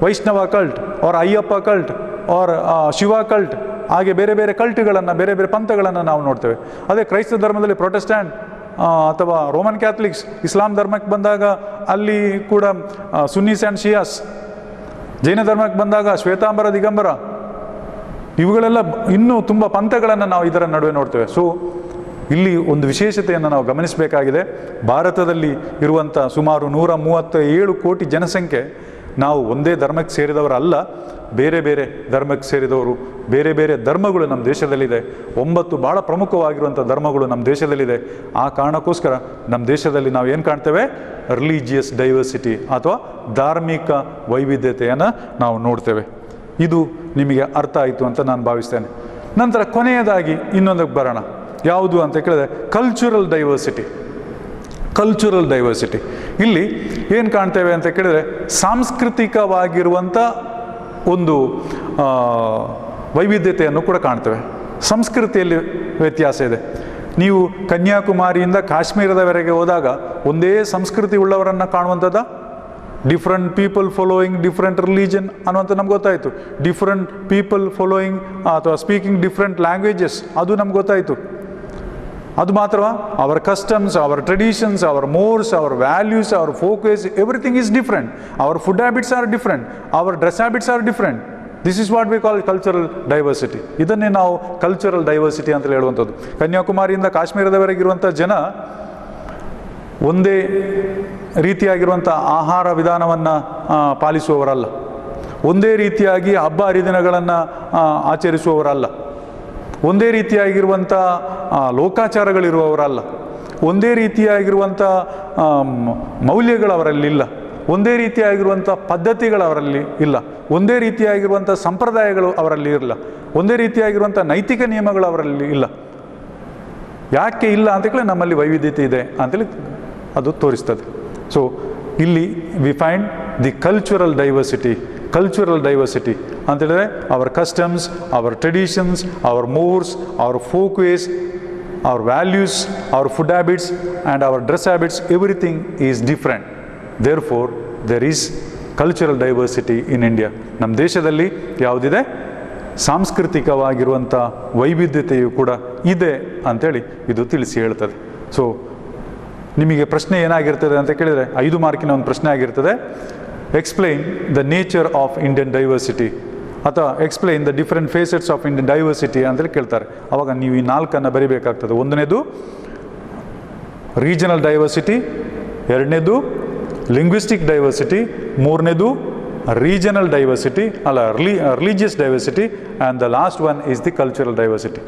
Vaishnava cult or Ayyappa cult or Shiva cult, ಹಾಗೆ ಬೇರೆ ಬೇರೆ ಕಲ್ಟ್ಗಳನ್ನು, ಬೇರೆ ಬೇರೆ ಪಂಥಗಳನ್ನು ನಾವು ನೋಡ್ತೇವೆ. ಅದೇ ಕ್ರೈಸ್ತ ಧರ್ಮದಲ್ಲಿ ಪ್ರೊಟೆಸ್ಟ್ಯಾಂಟ್ ಅಥವಾ ರೋಮನ್ ಕ್ಯಾಥಲಿಕ್ಸ್, ಇಸ್ಲಾಂ ಧರ್ಮಕ್ಕೆ ಬಂದಾಗ ಅಲ್ಲಿ ಕೂಡ ಸುನ್ನೀಸ್ ಆ್ಯಂಡ್ ಶಿಯಾಸ್, ಜೈನ ಧರ್ಮಕ್ಕೆ ಬಂದಾಗ ಶ್ವೇತಾಂಬರ ದಿಗಂಬರ, ಇವುಗಳೆಲ್ಲ ಇನ್ನೂ ತುಂಬ ಪಂಥಗಳನ್ನು ನಾವು ಇದರ ನಡುವೆ ನೋಡ್ತೇವೆ. ಸೊ ಇಲ್ಲಿ ಒಂದು ವಿಶೇಷತೆಯನ್ನು ನಾವು ಗಮನಿಸಬೇಕಾಗಿದೆ. ಭಾರತದಲ್ಲಿ ಇರುವಂಥ ಸುಮಾರು 137 ಕೋಟಿ ಜನಸಂಖ್ಯೆ ನಾವು ಒಂದೇ ಧರ್ಮಕ್ಕೆ ಸೇರಿದವರಲ್ಲ, ಬೇರೆ ಬೇರೆ ಧರ್ಮಕ್ಕೆ ಸೇರಿದವರು, ಬೇರೆ ಬೇರೆ ಧರ್ಮಗಳು ನಮ್ಮ ದೇಶದಲ್ಲಿದೆ. 9 ಭಾಳ ಪ್ರಮುಖವಾಗಿರುವಂಥ ಧರ್ಮಗಳು ನಮ್ಮ ದೇಶದಲ್ಲಿದೆ. ಆ ಕಾರಣಕ್ಕೋಸ್ಕರ ನಮ್ಮ ದೇಶದಲ್ಲಿ ನಾವು ಏನು ಕಾಣ್ತೇವೆ? ರಿಲಿಜಿಯಸ್ ಡೈವರ್ಸಿಟಿ ಅಥವಾ ಧಾರ್ಮಿಕ ವೈವಿಧ್ಯತೆಯನ್ನು ನಾವು ನೋಡ್ತೇವೆ. ಇದು ನಿಮಗೆ ಅರ್ಥ ಆಯಿತು ಅಂತ ನಾನು ಭಾವಿಸ್ತೇನೆ. ನಂತರ ಕೊನೆಯದಾಗಿ ಇನ್ನೊಂದಕ್ಕೆ ಬರೋಣ. ಯಾವುದು ಅಂತ ಕೇಳಿದ್ರೆ ಕಲ್ಚರಲ್ ಡೈವರ್ಸಿಟಿ. ಕಲ್ಚರಲ್ ಡೈವರ್ಸಿಟಿ ಇಲ್ಲಿ ಏನು ಕಾಣ್ತೇವೆ ಅಂತ ಕೇಳಿದರೆ ಸಾಂಸ್ಕೃತಿಕವಾಗಿರುವಂಥ ಒಂದು ವೈವಿಧ್ಯತೆಯನ್ನು ಕೂಡ ಕಾಣ್ತೇವೆ. ಸಂಸ್ಕೃತಿಯಲ್ಲಿ ವ್ಯತ್ಯಾಸ ಇದೆ. ನೀವು ಕನ್ಯಾಕುಮಾರಿಯಿಂದ ಕಾಶ್ಮೀರದವರೆಗೆ ಹೋದಾಗ ಒಂದೇ ಸಂಸ್ಕೃತಿ ಉಳ್ಳವರನ್ನು ಕಾಣುವಂಥದ್ದು, different people following different religion ಅನ್ನುವಂಥ ನಮ್ಗೆ ಗೊತ್ತಾಯಿತು. Different people following or speaking different languages, ಅದು ನಮ್ಗೆ ಗೊತ್ತಾಯಿತು. ಅದು ಮಾತ್ರವಾ? Our customs, our traditions, our mores, our values, our focus, everything is different. Our food habits are different, our dress habits are different. This is what we call cultural diversity. ಇದನ್ನೇ ನಾವು cultural diversity ಅಂತ ಹೇಳುವಂಥದ್ದು. ಕನ್ಯಾಕುಮಾರಿಯಿಂದ ಕಾಶ್ಮೀರದವರೆಗಿರುವಂಥ ಜನ ಒಂದೇ ರೀತಿಯಾಗಿರುವಂಥ ಆಹಾರ ವಿಧಾನವನ್ನು ಪಾಲಿಸುವವರಲ್ಲ, ಒಂದೇ ರೀತಿಯಾಗಿ ಹಬ್ಬ ಹರಿದಿನಗಳನ್ನು ಆಚರಿಸುವವರಲ್ಲ, ಒಂದೇ ರೀತಿಯಾಗಿರುವಂಥ ಲೋಕಾಚಾರಗಳಿರುವವರಲ್ಲ, ಒಂದೇ ರೀತಿಯಾಗಿರುವಂಥ ಮೌಲ್ಯಗಳು ಅವರಲ್ಲಿಲ್ಲ, ಒಂದೇ ರೀತಿಯಾಗಿರುವಂಥ ಪದ್ಧತಿಗಳು ಅವರಲ್ಲಿ ಇಲ್ಲ, ಒಂದೇ ರೀತಿಯಾಗಿರುವಂಥ ಸಂಪ್ರದಾಯಗಳು ಅವರಲ್ಲಿ ಇರಲ್ಲ, ಒಂದೇ ರೀತಿಯಾಗಿರುವಂಥ ನೈತಿಕ ನಿಯಮಗಳು ಅವರಲ್ಲಿ ಇಲ್ಲ. ಯಾಕೆ ಇಲ್ಲ ಅಂತೇಳಿ ನಮ್ಮಲ್ಲಿ ವೈವಿಧ್ಯತೆ ಇದೆ ಅಂತೇಳಿ ಅದು ತೋರಿಸ್ತದೆ. ಸೊ ಇಲ್ಲಿ we find the cultural diversity. Cultural diversity ಅಂತೇಳಿದ್ರೆ our customs, our traditions, our mores, our folk ways, our values, our food habits and our dress habits, everything is different. Therefore there is cultural diversity in India. ನಮ್ಮ ದೇಶದಲ್ಲಿ ಯಾವುದಿದೆ? ಸಾಂಸ್ಕೃತಿಕವಾಗಿರುವಂಥ ವೈವಿಧ್ಯತೆಯು ಕೂಡ ಇದೆ ಅಂಥೇಳಿ ಇದು ತಿಳಿಸಿ ಹೇಳ್ತದೆ. ಸೊ ನಿಮಗೆ ಪ್ರಶ್ನೆ ಏನಾಗಿರ್ತದೆ ಅಂತ ಕೇಳಿದರೆ 5 ಮಾರ್ಕಿನ ಒಂದು ಪ್ರಶ್ನೆ ಆಗಿರ್ತದೆ. Explain the nature of Indian diversity ಅಥವಾ explain the different facets of Indian diversity ಅಂತೇಳಿ ಕೇಳ್ತಾರೆ. ಆವಾಗ ನೀವು ಈ 4 ಬರೀಬೇಕಾಗ್ತದೆ. ಒಂದನೇದು ರೀಜನಲ್ ಡೈವರ್ಸಿಟಿ, ಎರಡನೇದು ಲಿಂಗ್ವಿಸ್ಟಿಕ್ ಡೈವರ್ಸಿಟಿ, ಮೂರನೇದು regional diversity, religious diversity, and the last one is the cultural diversity.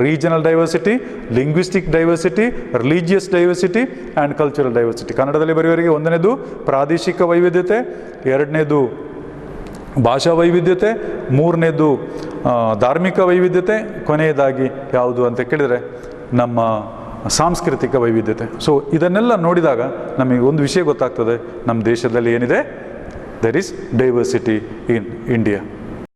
Regional diversity, linguistic diversity, religious diversity and cultural diversity. ಕನ್ನಡದಲ್ಲಿ ಬರೆಯುವವರಿಗೆ ಒಂದನೇದು ಪ್ರಾದೇಶಿಕ ವೈವಿಧ್ಯತೆ, ಎರಡನೇದು ಭಾಷಾ ವೈವಿಧ್ಯತೆ, ಮೂರನೇದು ಧಾರ್ಮಿಕ ವೈವಿಧ್ಯತೆ, ಕೊನೆಯದಾಗಿ ಯಾವುದು ಅಂತ ಕೇಳಿದರೆ ನಮ್ಮ ಸಾಂಸ್ಕೃತಿಕ ವೈವಿಧ್ಯತೆ. ಸೊ ಇದನ್ನೆಲ್ಲ ನೋಡಿದಾಗ ನಮಗೆ ಒಂದು ವಿಷಯ ಗೊತ್ತಾಗ್ತದೆ, ನಮ್ಮ ದೇಶದಲ್ಲಿ ಏನಿದೆ, there is diversity in India.